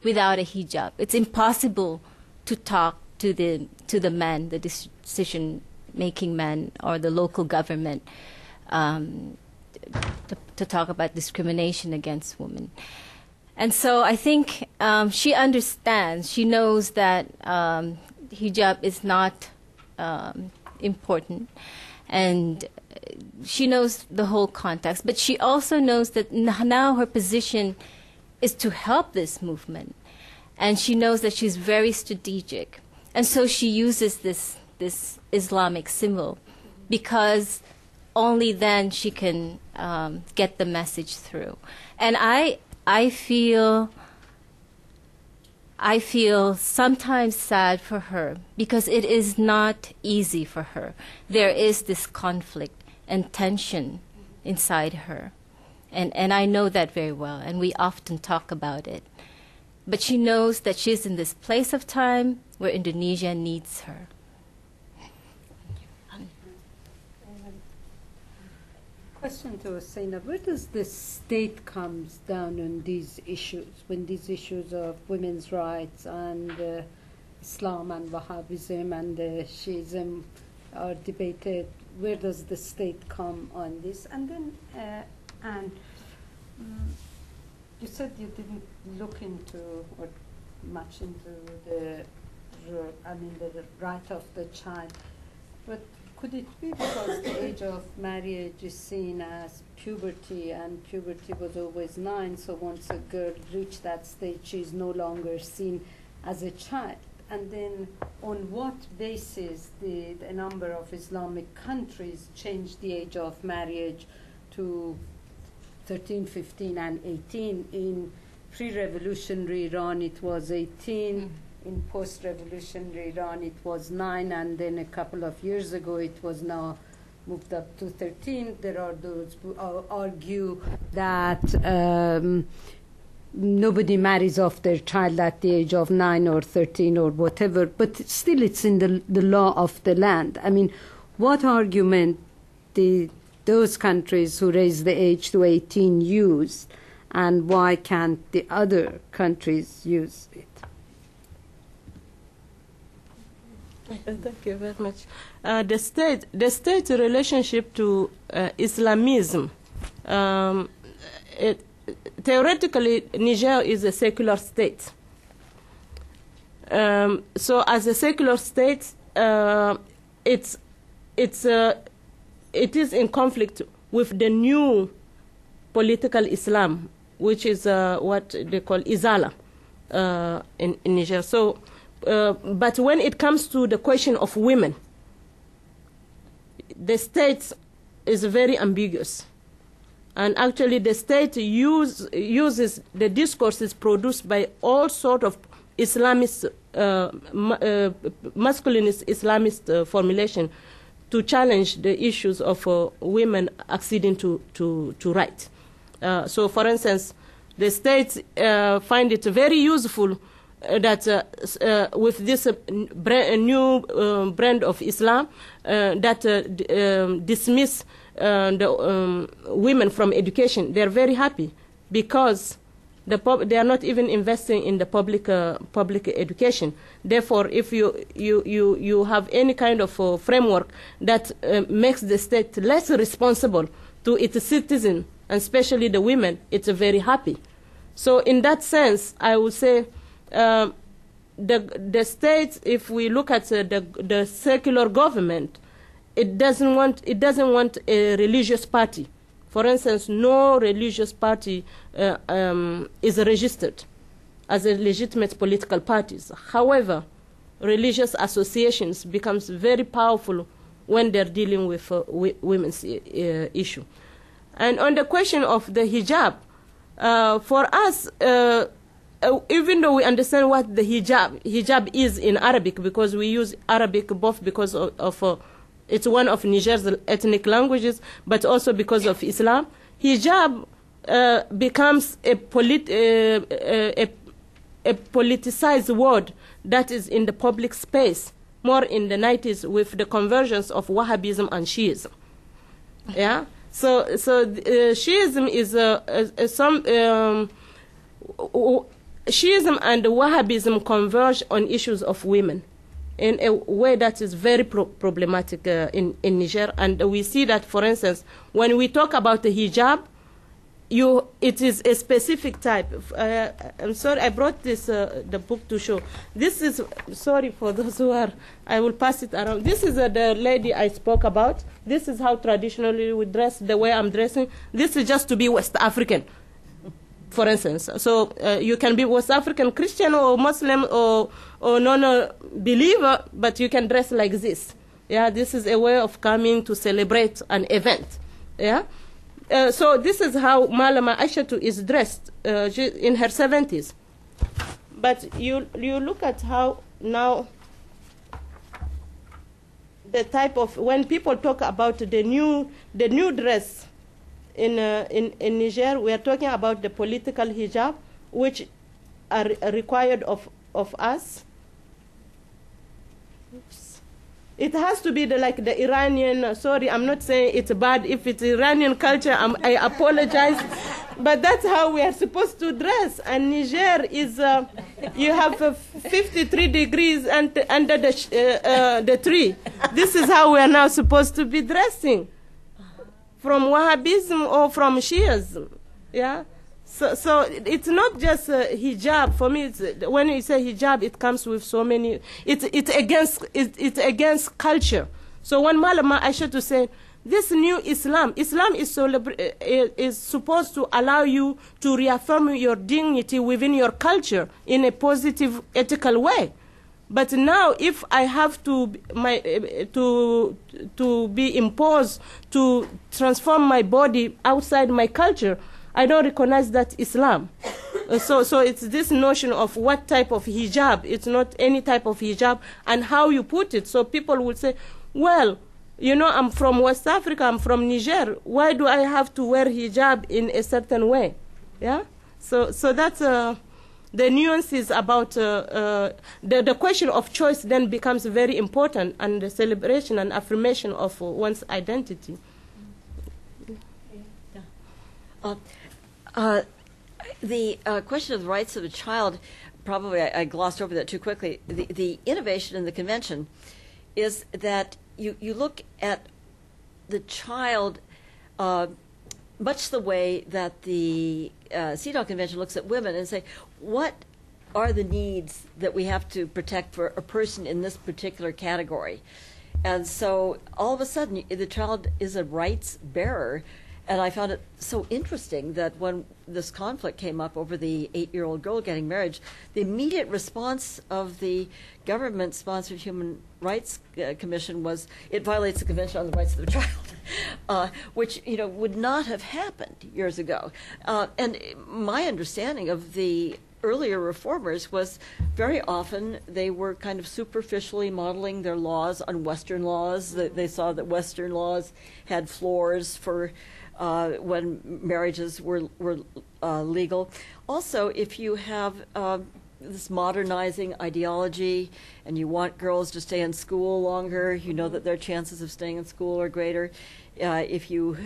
without a hijab, it's impossible to talk to the men, the decision-making men, or the local government, to talk about discrimination against women. And so I think she understands. She knows that hijab is not important. And she knows the whole context, but she also knows that now her position is to help this movement. And she knows that she's very strategic. And so she uses this Islamic symbol because only then she can get the message through. And I feel sometimes sad for her because it is not easy for her. There is this conflict and tension inside her. And I know that very well, and we often talk about it. But she knows that she's in this place of time where Indonesia needs her. Question to Husseina. Where does the state comes down on these issues, when these issues of women's rights and Islam and Wahhabism and Shiism are debated? Where does the state come on this? And then, you said you didn't look into or much into the right of the child, but could it be because the age of marriage is seen as puberty, and puberty was always 9, so once a girl reached that stage, she is no longer seen as a child? And then on what basis did a number of Islamic countries change the age of marriage to 13, 15, and 18? In pre-revolutionary Iran, it was 18. In post-revolutionary Iran, it was 9, and then a couple of years ago, it was now moved up to 13. There are those who argue that nobody marries off their child at the age of 9 or 13 or whatever, but still it's in the law of the land. I mean, what argument did those countries who raised the age to 18 use, and why can't the other countries use it? Thank you very much. The state relationship to Islamism, theoretically, Niger is a secular state. So, as a secular state, it is in conflict with the new political Islam, which is what they call Izala in Niger. So. But when it comes to the question of women, the state is very ambiguous. And actually the state uses the discourses produced by all sorts of Islamist, masculinist Islamist formulation to challenge the issues of women acceding to right. So for instance, the state find it very useful that with this new brand of Islam that dismiss the women from education, they are very happy because they are not even investing in the public education. Therefore, if you have any kind of framework that makes the state less responsible to its citizens, and especially the women, it's very happy. So in that sense, I would say the state, if we look at the secular government, it doesn't want a religious party. For instance, no religious party is registered as a legitimate political parties. However, religious associations becomes very powerful when they're dealing with women's issue. And on the question of the hijab, for us, even though we understand what the hijab is in Arabic, because we use Arabic both because of it's one of Niger's ethnic languages, but also because of Islam, hijab becomes a politicized word that is in the public space, more in the 90s with the convergence of Wahhabism and Shiism. Yeah? So Shiism is Shiism and Wahhabism converge on issues of women in a way that is very problematic in Niger. And we see that, for instance, when we talk about the hijab, it is a specific type. I'm sorry, I brought this the book to show. This is, sorry for those who are, I will pass it around. This is the lady I spoke about. This is how traditionally we dress, the way I'm dressing. This is just to be West African, for instance. So you can be West African Christian or Muslim or non-believer, but you can dress like this. Yeah, this is a way of coming to celebrate an event. Yeah. So this is how Malama Aishatu is dressed in her 70s. But you look at how now the type of, when people talk about the new dress in Niger, we are talking about the political hijab, which are required of us. Oops. It has to be like the Iranian, sorry, I'm not saying it's bad. If it's Iranian culture, I apologize. But that's how we are supposed to dress. And Niger is, you have 53 degrees under the tree. This is how we are now supposed to be dressing. From Wahhabism or from Shiism. Yeah? So it's not just hijab. For me, when you say hijab, it comes with so many. It's against culture. So when Malama Aishatu said, this new Islam is supposed to allow you to reaffirm your dignity within your culture in a positive, ethical way. But now, if I have to be imposed to transform my body outside my culture, I don't recognize that Islam. So it's this notion of what type of hijab. It's not any type of hijab, and how you put it. So people will say, well, you know, I'm from West Africa, I'm from Niger. Why do I have to wear hijab in a certain way? Yeah. So that's the nuances about the question of choice then becomes very important, and the celebration and affirmation of one's identity. The question of the rights of a child, probably I glossed over that too quickly. The innovation in the convention is that you look at the child much the way that the CEDAW convention looks at women and say, what are the needs that we have to protect for a person in this particular category? And so all of a sudden the child is a rights bearer. And I found it so interesting that when this conflict came up over the 8-year-old girl getting married, the immediate response of the government-sponsored Human Rights Commission was, it violates the Convention on the Rights of the Child, which would not have happened years ago. And my understanding of the earlier reformers was very often they were kind of superficially modeling their laws on Western laws. They saw that Western laws had flaws for when marriages were legal. Also, if you have this modernizing ideology and you want girls to stay in school longer, you know that their chances of staying in school are greater. If you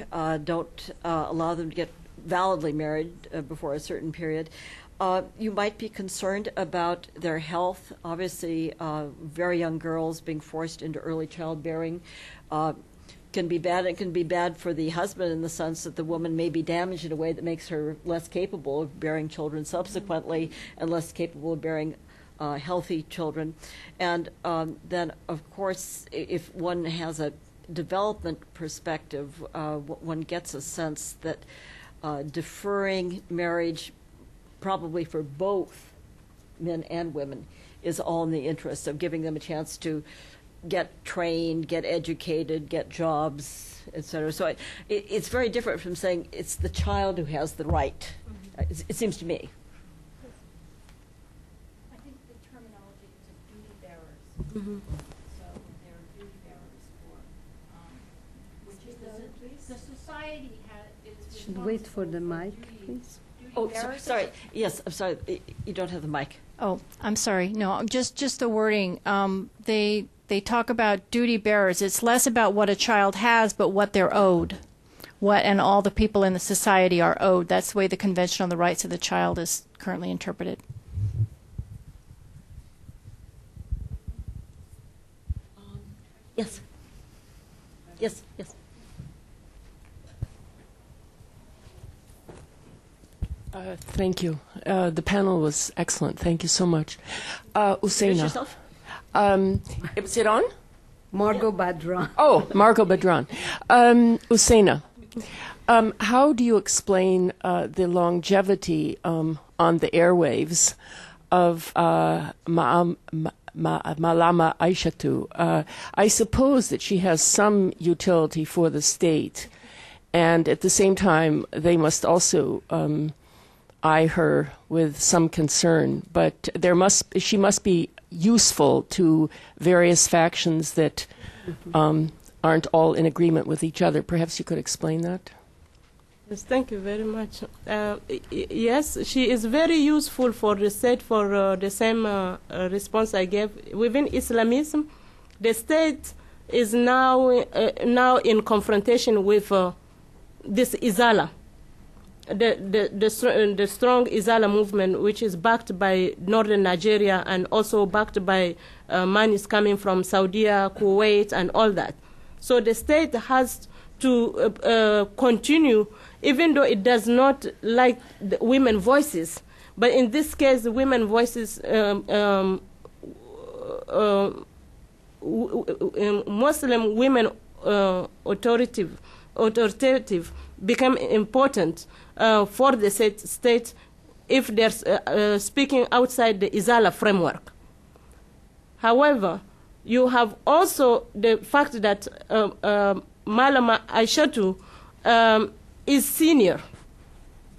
don't allow them to get validly married before a certain period, you might be concerned about their health. Obviously, very young girls being forced into early childbearing can be bad. It can be bad for the husband in the sense that the woman may be damaged in a way that makes her less capable of bearing children subsequently and less capable of bearing healthy children. And then, of course, if one has a development perspective, one gets a sense that deferring marriage, probably for both men and women, is all in the interest of giving them a chance to get trained, get educated, get jobs, etc. So it's very different from saying it's the child who has the right. It seems to me. I think the terminology is of duty bearers. So they're duty bearers for, which is the society is. Should wait for the mic, please. Oh, sorry. Yes, I'm sorry. You don't have the mic. Oh, I'm sorry. No, just the wording. They talk about duty bearers. It's less about what a child has, but what they're owed, and all the people in the society are owed. That's the way the Convention on the Rights of the Child is currently interpreted. Yes. Yes. Thank you. The panel was excellent. Thank you so much. Usaina. Is it on? Margot Badran. Oh, Margot Badran. Usaina, how do you explain the longevity on the airwaves of Malama Aishatu? I suppose that she has some utility for the state, and at the same time, they must also eye her with some concern. But she must be useful to various factions that aren't all in agreement with each other. Perhaps you could explain that? Yes, thank you very much. Yes, she is very useful for the state for the same response I gave. Within Islamism, the state is now in confrontation with this Izala, the strong Izala movement, which is backed by northern Nigeria and also backed by monies coming from Saudi, Kuwait, and all that. So the state has to continue, even though it does not like the women voices. But in this case, the women voices, Muslim women authoritative become important for the state if they're speaking outside the Izala framework. However, you have also the fact that Malama Aishatu is senior.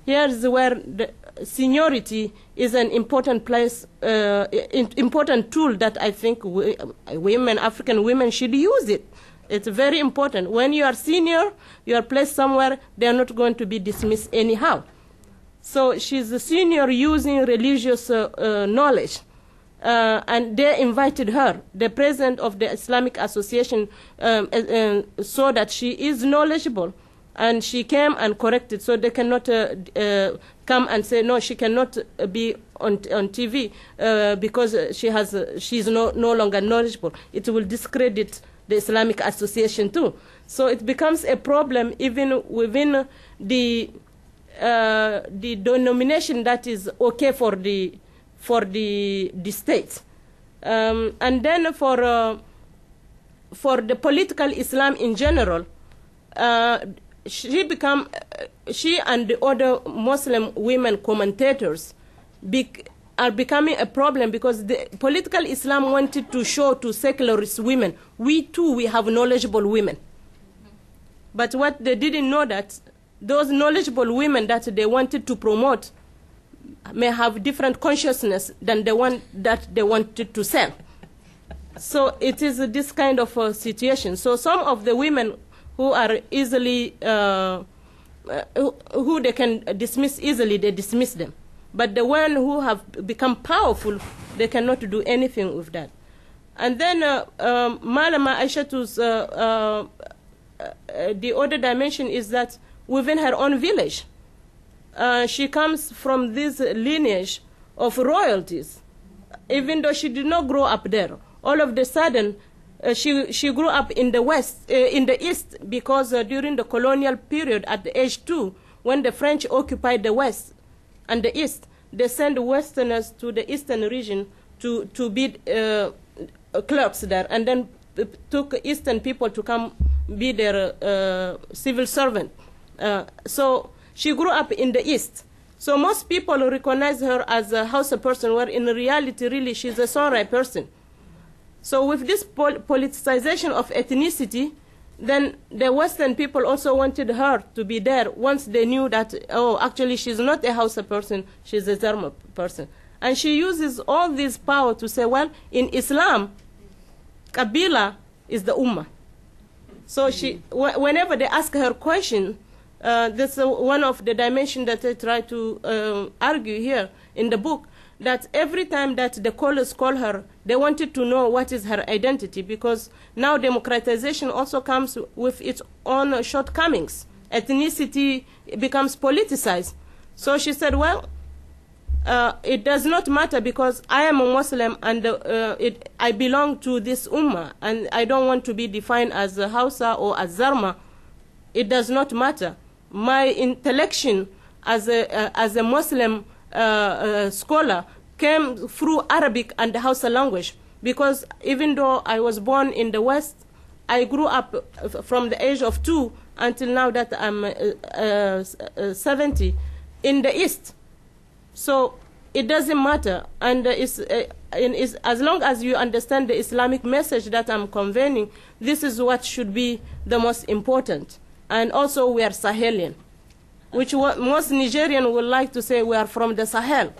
Here's where the seniority is an important place, important tool that I think women, African women, should use it. It's very important. When you are senior, you are placed somewhere, they are not going to be dismissed anyhow. So she's a senior using religious knowledge. And they invited her, the president of the Islamic Association, so that she is knowledgeable. And she came and corrected, so they cannot come and say, no, she cannot be on TV because she's no longer knowledgeable. It will discredit the Islamic Association too. So it becomes a problem even within the denomination that is okay for the state. And then for the political Islam in general, she and the other Muslim women commentators are becoming a problem because the political Islam wanted to show to secularist women, we have knowledgeable women. But what they didn't know that those knowledgeable women that they wanted to promote may have different consciousness than the one that they wanted to sell. So it is this kind of situation. So some of the women who are easily, who they can dismiss easily, they dismiss them. But the one who have become powerful, they cannot do anything with that. And then Malama Aishatu's, the other dimension is that within her own village, she comes from this lineage of royalties, even though she did not grow up there. All of a sudden, she grew up in the West, in the East, because during the colonial period at the age 2, when the French occupied the West and the East, they sent Westerners to the Eastern region to be clerks there, and then took Eastern people to come be their civil servant. So she grew up in the East. So most people recognize her as a Hausa person, where in reality, really, she's a Songhai person. So with this politicization of ethnicity, then the Western people also wanted her to be there once they knew that, oh, actually she's not a Hausa person, she's a Zarma person. And she uses all this power to say, well, in Islam, Kabila is the Ummah. So whenever they ask her question, that's one of the dimensions that I try to argue here in the book, that every time that the callers call her, they wanted to know what is her identity, because now democratization also comes with its own shortcomings. Ethnicity becomes politicized. So she said, well, it does not matter because I am a Muslim and I belong to this Ummah and I don't want to be defined as a Hausa or as Zarma. It does not matter. My intellection as a Muslim scholar came through Arabic and the Hausa language, because even though I was born in the West, I grew up from the age of 2 until now that I'm 70 in the East. So it doesn't matter, and as long as you understand the Islamic message that I'm conveying, this is what should be the most important. And also we are Sahelian, which most Nigerian would like to say we are from the Sahel.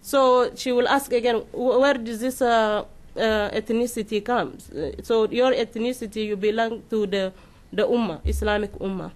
So she will ask again, where does this ethnicity come? So your ethnicity, you belong to the Ummah, Islamic Ummah.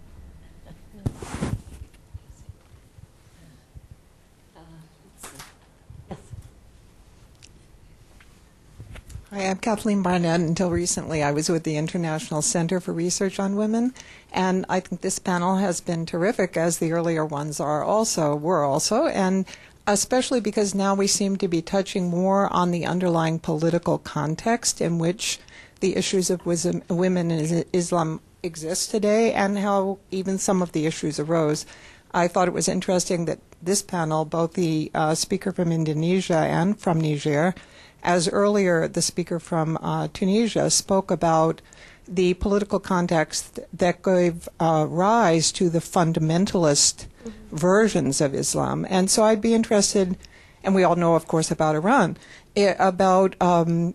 Hi, I'm Kathleen Barnett. Until recently, I was with the International Center for Research on Women, and I think this panel has been terrific, as the earlier ones were also, and especially because now we seem to be touching more on the underlying political context in which the issues of women in Islam exist today, and how even some of the issues arose. I thought it was interesting that this panel, both the speaker from Indonesia and from Niger, as earlier the speaker from Tunisia spoke about the political context that gave rise to the fundamentalist versions of Islam. And so I'd be interested, and we all know, of course, about Iran, about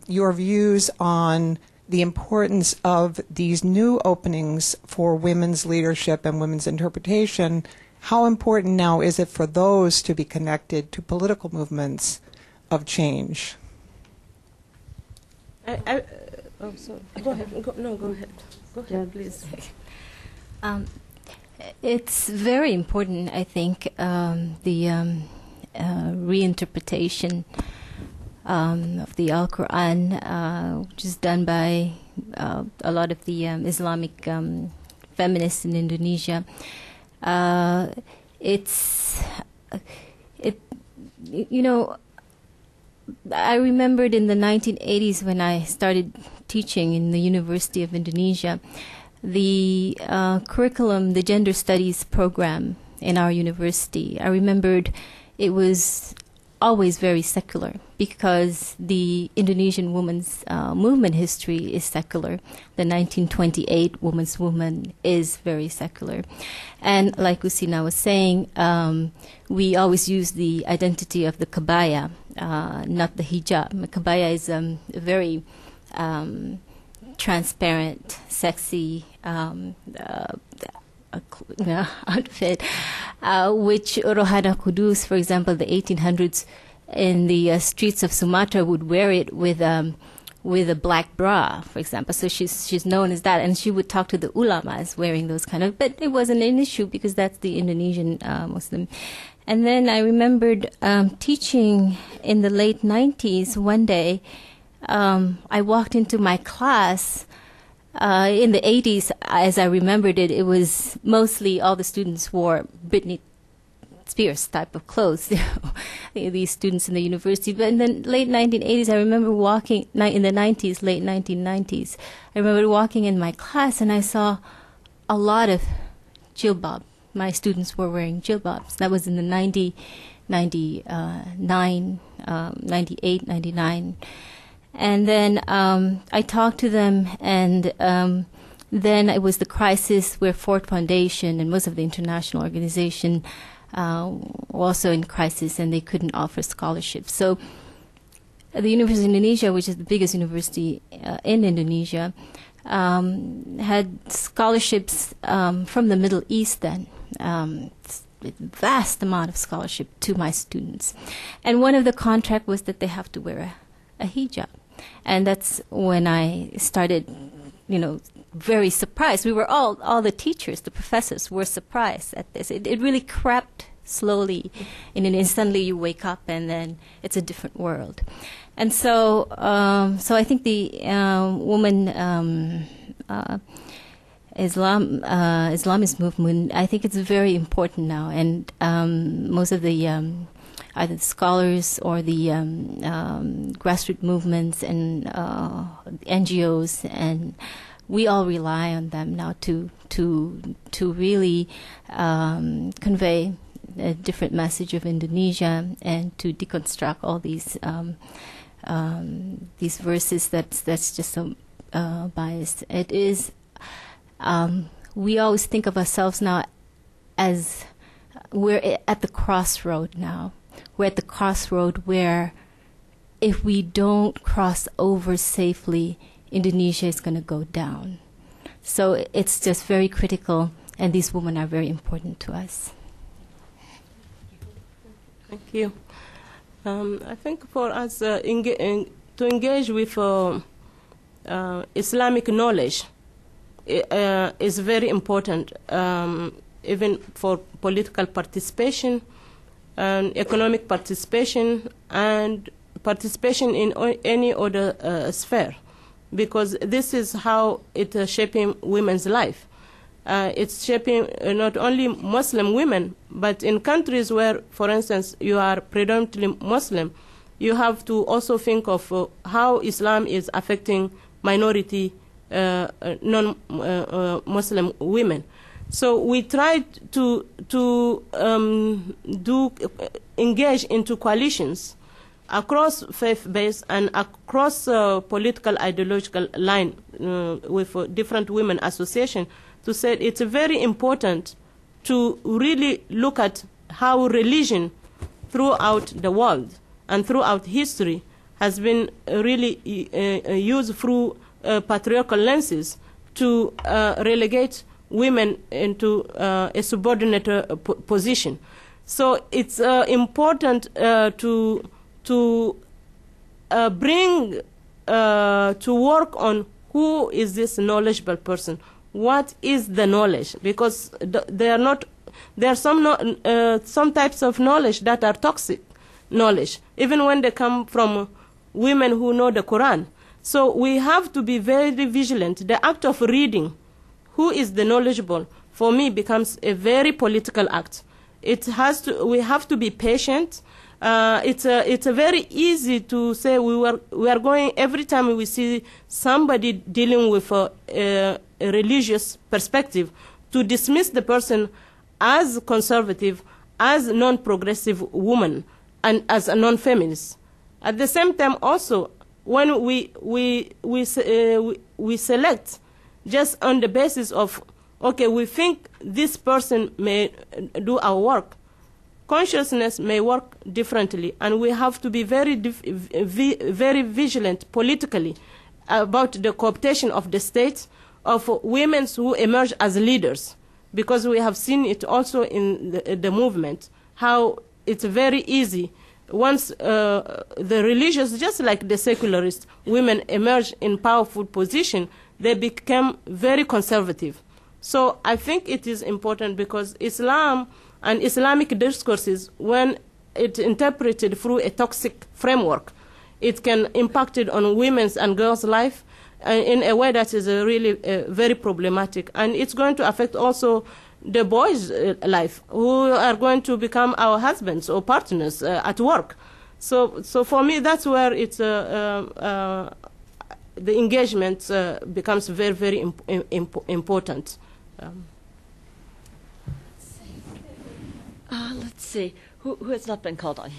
your views on the importance of these new openings for women's leadership and women's interpretation. How important now is it for those to be connected to political movements of change? Oh, sorry. Go ahead. Go ahead. Go ahead, please. It's very important, I think, the reinterpretation of the Al-Quran, which is done by a lot of the Islamic feminists in Indonesia. I remembered in the 1980s when I started teaching in the University of Indonesia, the curriculum, the gender studies program in our university. I remembered it was always very secular because the Indonesian women's movement history is secular. The 1928 women's movement is very secular. And like Usina was saying, we always use the identity of the kabaya, not the hijab. The kabaya is a very transparent, sexy outfit, which Rohana Kudus, for example, the 1800s in the streets of Sumatra would wear it with a black bra, for example. So she's known as that, and she would talk to the ulamas wearing those kind of. But it wasn't an issue because that's the Indonesian Muslim. And then I remembered teaching in the late 90s. One day, I walked into my class. In the 80s, as I remembered it, it was mostly all the students wore Britney Spears type of clothes, these students in the university. But in the late 1980s, I remember walking, in the 90s, late 1990s, I remember walking in my class and I saw a lot of jilbab. My students were wearing jilbabs. That was in the 98, 99. And then I talked to them, and then it was the crisis where Ford Foundation and most of the international organization were also in crisis, and they couldn't offer scholarships. So the University of Indonesia, which is the biggest university in Indonesia, had scholarships from the Middle East then. Vast amount of scholarship to my students. And one of the contract was that they have to wear a hijab. And that's when I started, very surprised. We were all the teachers, the professors were surprised at this. It really crept slowly, and then instantly you wake up and then it's a different world. And so I think the woman Islamist movement, I think it's very important now, and most of the either the scholars or the grassroots movements and NGOs, and we all rely on them now to really convey different message of Indonesia and to deconstruct all these verses that's just so biased. It is. We always think of ourselves now as we're at the crossroad now. We're at the crossroad where if we don't cross over safely, Indonesia is going to go down. So it's just very critical, and these women are very important to us. Thank you. I think for us to engage with Islamic knowledge is very important, even for political participation and economic participation and participation in any other sphere, because this is how it is shaping women's life. It's shaping not only Muslim women, but in countries where, for instance, you are predominantly Muslim, you have to also think of how Islam is affecting minority non-Muslim women. So we tried to engage into coalitions across faith-based and across political ideological line with different women associations to say it's very important to really look at how religion throughout the world and throughout history has been really used through patriarchal lenses to relegate women into a subordinate position. So it's important to bring to work on who is this knowledgeable person. What is the knowledge? Because there are some types of knowledge that are toxic knowledge, even when they come from women who know the Quran. So we have to be very vigilant. The act of reading who is the knowledgeable, for me, becomes a very political act. We have to be patient. It's very easy to say we are going, every time we see somebody dealing with a religious perspective, to dismiss the person as conservative, as non-progressive woman, and as a non-feminist. At the same time, also, when we select just on the basis of, okay, we think this person may do our work, consciousness may work differently, and we have to be very vigilant politically about the cooptation of the state of women who emerge as leaders, because we have seen it also in the movement, how it's very easy once the religious, just like the secularists, women emerge in powerful position, they become very conservative. So I think it is important, because Islam and Islamic discourses, when it's interpreted through a toxic framework, it can impact on women's and girls' life in a way that is really very problematic. And it's going to affect also the boys' life, who are going to become our husbands or partners at work. So for me, that's where it's the engagement becomes very, very important. Let's see. Who has not been called on?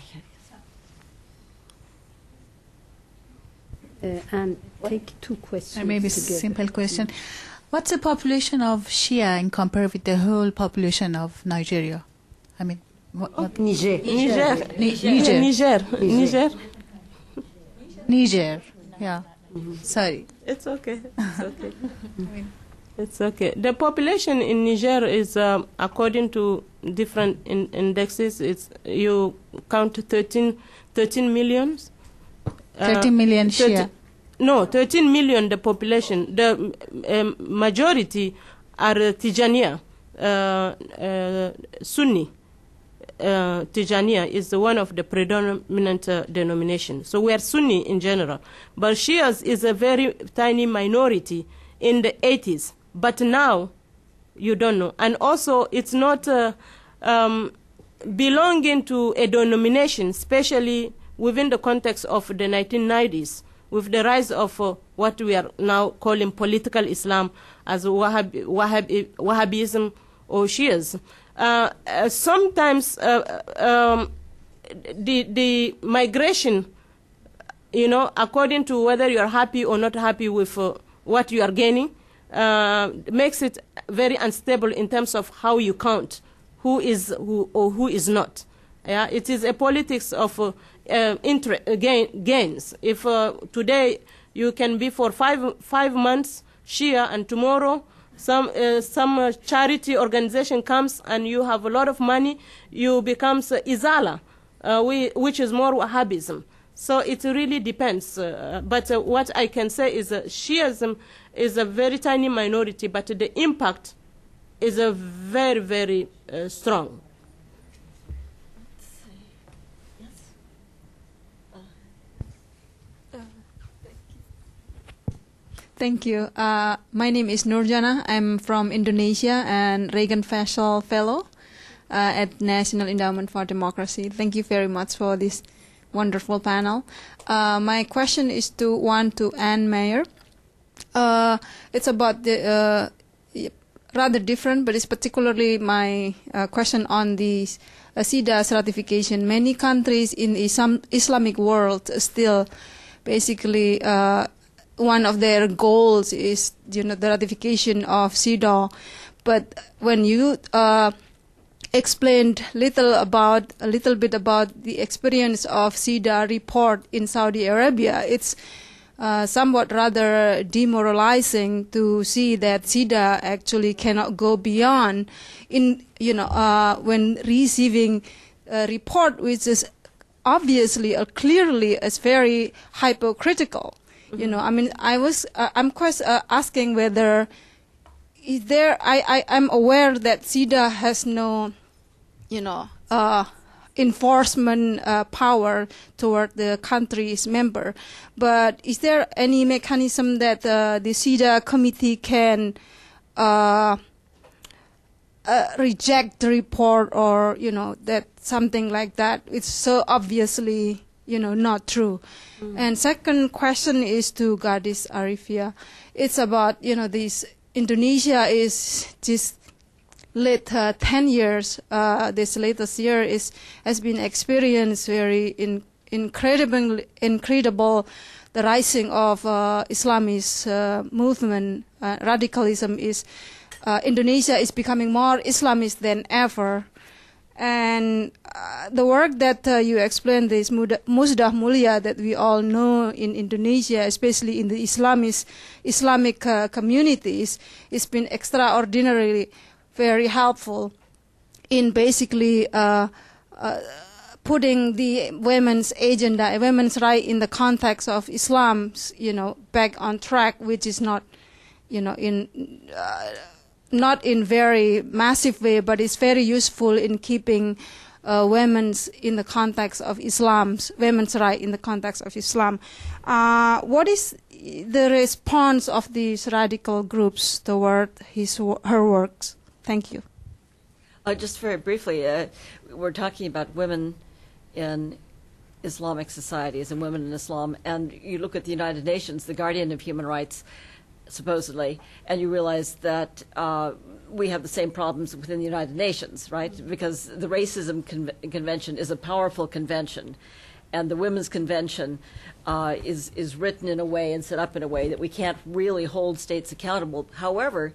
And take two questions. Maybe a simple question. What's the population of Shia in compared with the whole population of Nigeria? I mean, what? Niger. Niger. Yeah. Mm-hmm. Sorry. It's okay. It's okay. It's okay. The population in Niger is, according to different indexes, you count 13 million. 13 million Shia. No, 13 million the population. The majority are Tijaniya, Sunni. Tijaniya is one of the predominant denominations. So we are Sunni in general. But Shias is a very tiny minority in the 80s. But now, you don't know. And also, it's not belonging to a denomination, especially within the context of the 1990s, with the rise of what we are now calling political Islam as Wahhabism or Shias. Sometimes the migration, according to whether you are happy or not happy with what you are gaining, makes it very unstable in terms of how you count who is who or who is not. Yeah, it is a politics of gains. If today you can be for five months Shia, and tomorrow some charity organization comes and you have a lot of money, you become Izala, which is more Wahhabism. So it really depends. But what I can say is Shiism is a very tiny minority, but the impact is a very, very strong. Thank you. My name is Nurjana. I'm from Indonesia and Reagan Faisal Fellow at National Endowment for Democracy. Thank you very much for this wonderful panel. My question is to Anne Meyer. It's about the rather different, but it's particularly my question on the CEDAW's ratification. Many countries in the Islamic world still basically one of their goals is, the ratification of CEDAW. But when you explained a little bit about the experience of CEDAW report in Saudi Arabia, it's somewhat rather demoralizing to see that CEDAW actually cannot go beyond when receiving a report which is obviously or clearly is very hypocritical. I'm asking whether is there. I'm aware that CEDAW has no, enforcement power toward the country's member, but is there any mechanism that the CEDAW committee can reject the report, or that something like that? It's so obviously not true. And second question is to Gadis Arifia. It's about, this Indonesia is just late 10 years. This latest year has been experienced very incredible the rising of Islamist movement. Radicalism is, Indonesia is becoming more Islamist than ever. And the work that you explained, this Musdah Mulia that we all know in Indonesia, especially in the Islamic communities, it's been extraordinarily very helpful in basically putting the women's agenda, women's right in the context of Islam, back on track, which is not, not in very massive way, but it's very useful in keeping women's in the context of Islam's women's right in the context of Islam. What is the response of these radical groups toward her works? Thank you. Just very briefly, we're talking about women in Islamic societies and women in Islam, and you look at the United Nations, the guardian of human rights, supposedly, and you realize that we have the same problems within the United Nations, right? Because the Racism Convention is a powerful convention, and the Women's Convention is written in a way and set up in a way that we can't really hold states accountable. However,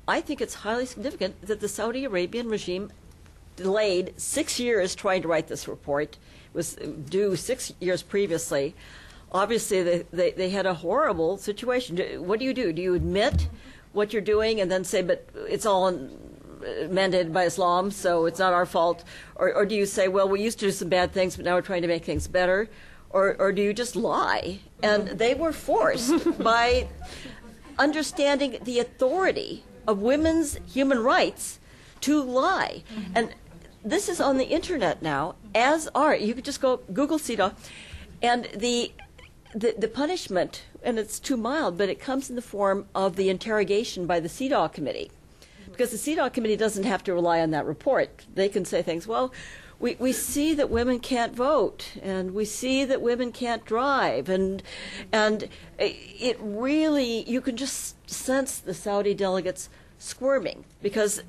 I think it's highly significant that the Saudi Arabian regime delayed 6 years trying to write this report. It was due 6 years previously. Obviously, they had a horrible situation. What do? Do you admit what you're doing and then say, but it's all mandated by Islam, so it's not our fault? Or do you say, well, we used to do some bad things, but now we're trying to make things better? Or do you just lie? And they were forced by understanding the authority of women's human rights to lie. And this is on the internet now, as are, you could just go Google CEDAW, and the punishment, and it's too mild, but it comes in the form of the interrogation by the CEDAW committee. Because the CEDAW committee doesn't have to rely on that report. They can say things, well, we see that women can't vote, and we see that women can't drive, and it really, you can just sense the Saudi delegates squirming, because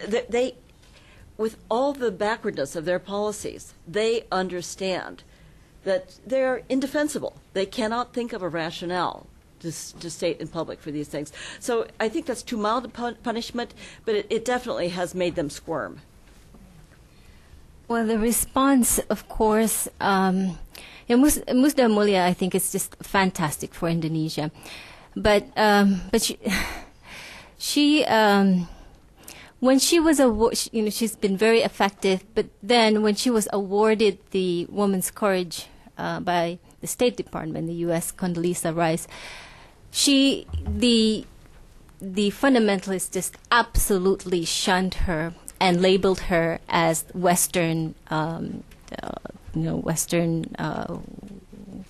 with all the backwardness of their policies, they understand that they're indefensible. They cannot think of a rationale to state in public for these things. So I think that's too mild a punishment, but it definitely has made them squirm. Well, the response, of course, Musda Mulia, I think, is just fantastic for Indonesia. But she when she was she's been very effective. But then when she was awarded the Women's Courage by the State Department, the U.S. Condoleezza Rice, the fundamentalists just absolutely shunned her and labeled her as Western, Western,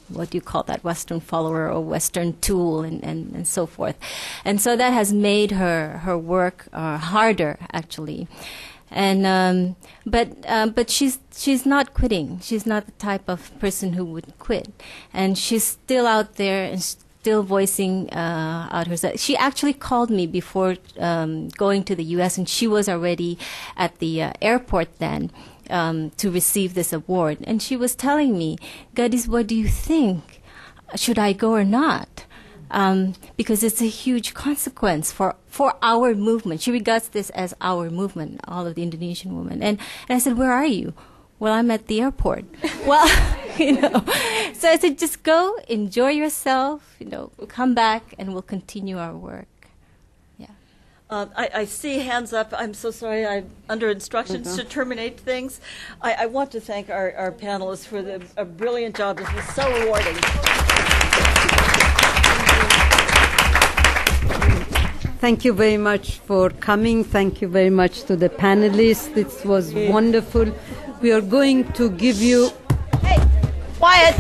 what do you call that, Western follower or Western tool and so forth. And so that has made her work harder, actually. And but she's not quitting. She's not the type of person who would quit, and she's still out there and still voicing out herself. She actually called me before going to the U.S., and she was already at the airport then to receive this award. And she was telling me, Gadis, what do you think? Should I go or not? Because it's a huge consequence for our movement. She regards this as our movement, all of the Indonesian women. And I said, where are you? Well, I'm at the airport. Well, so I said, just go, enjoy yourself, come back, and we'll continue our work. Yeah. I see hands up. I'm so sorry. I'm under instructions to terminate things. I want to thank our panelists for a brilliant job. This was so rewarding. Thank you very much for coming. Thank you very much to the panelists. This was wonderful. We are going to give you... Hey, quiet,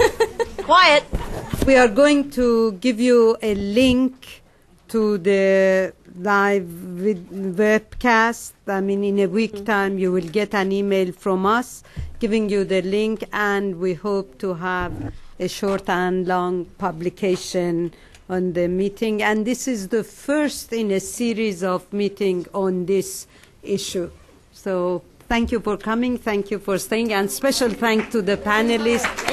quiet. We are going to give you a link to the live webcast. I mean, in a week time, you will get an email from us giving you the link, and we hope to have a short and long publication on the meeting. And this is the first in a series of meetings on this issue. So thank you for coming. Thank you for staying. And special thanks to the panelists.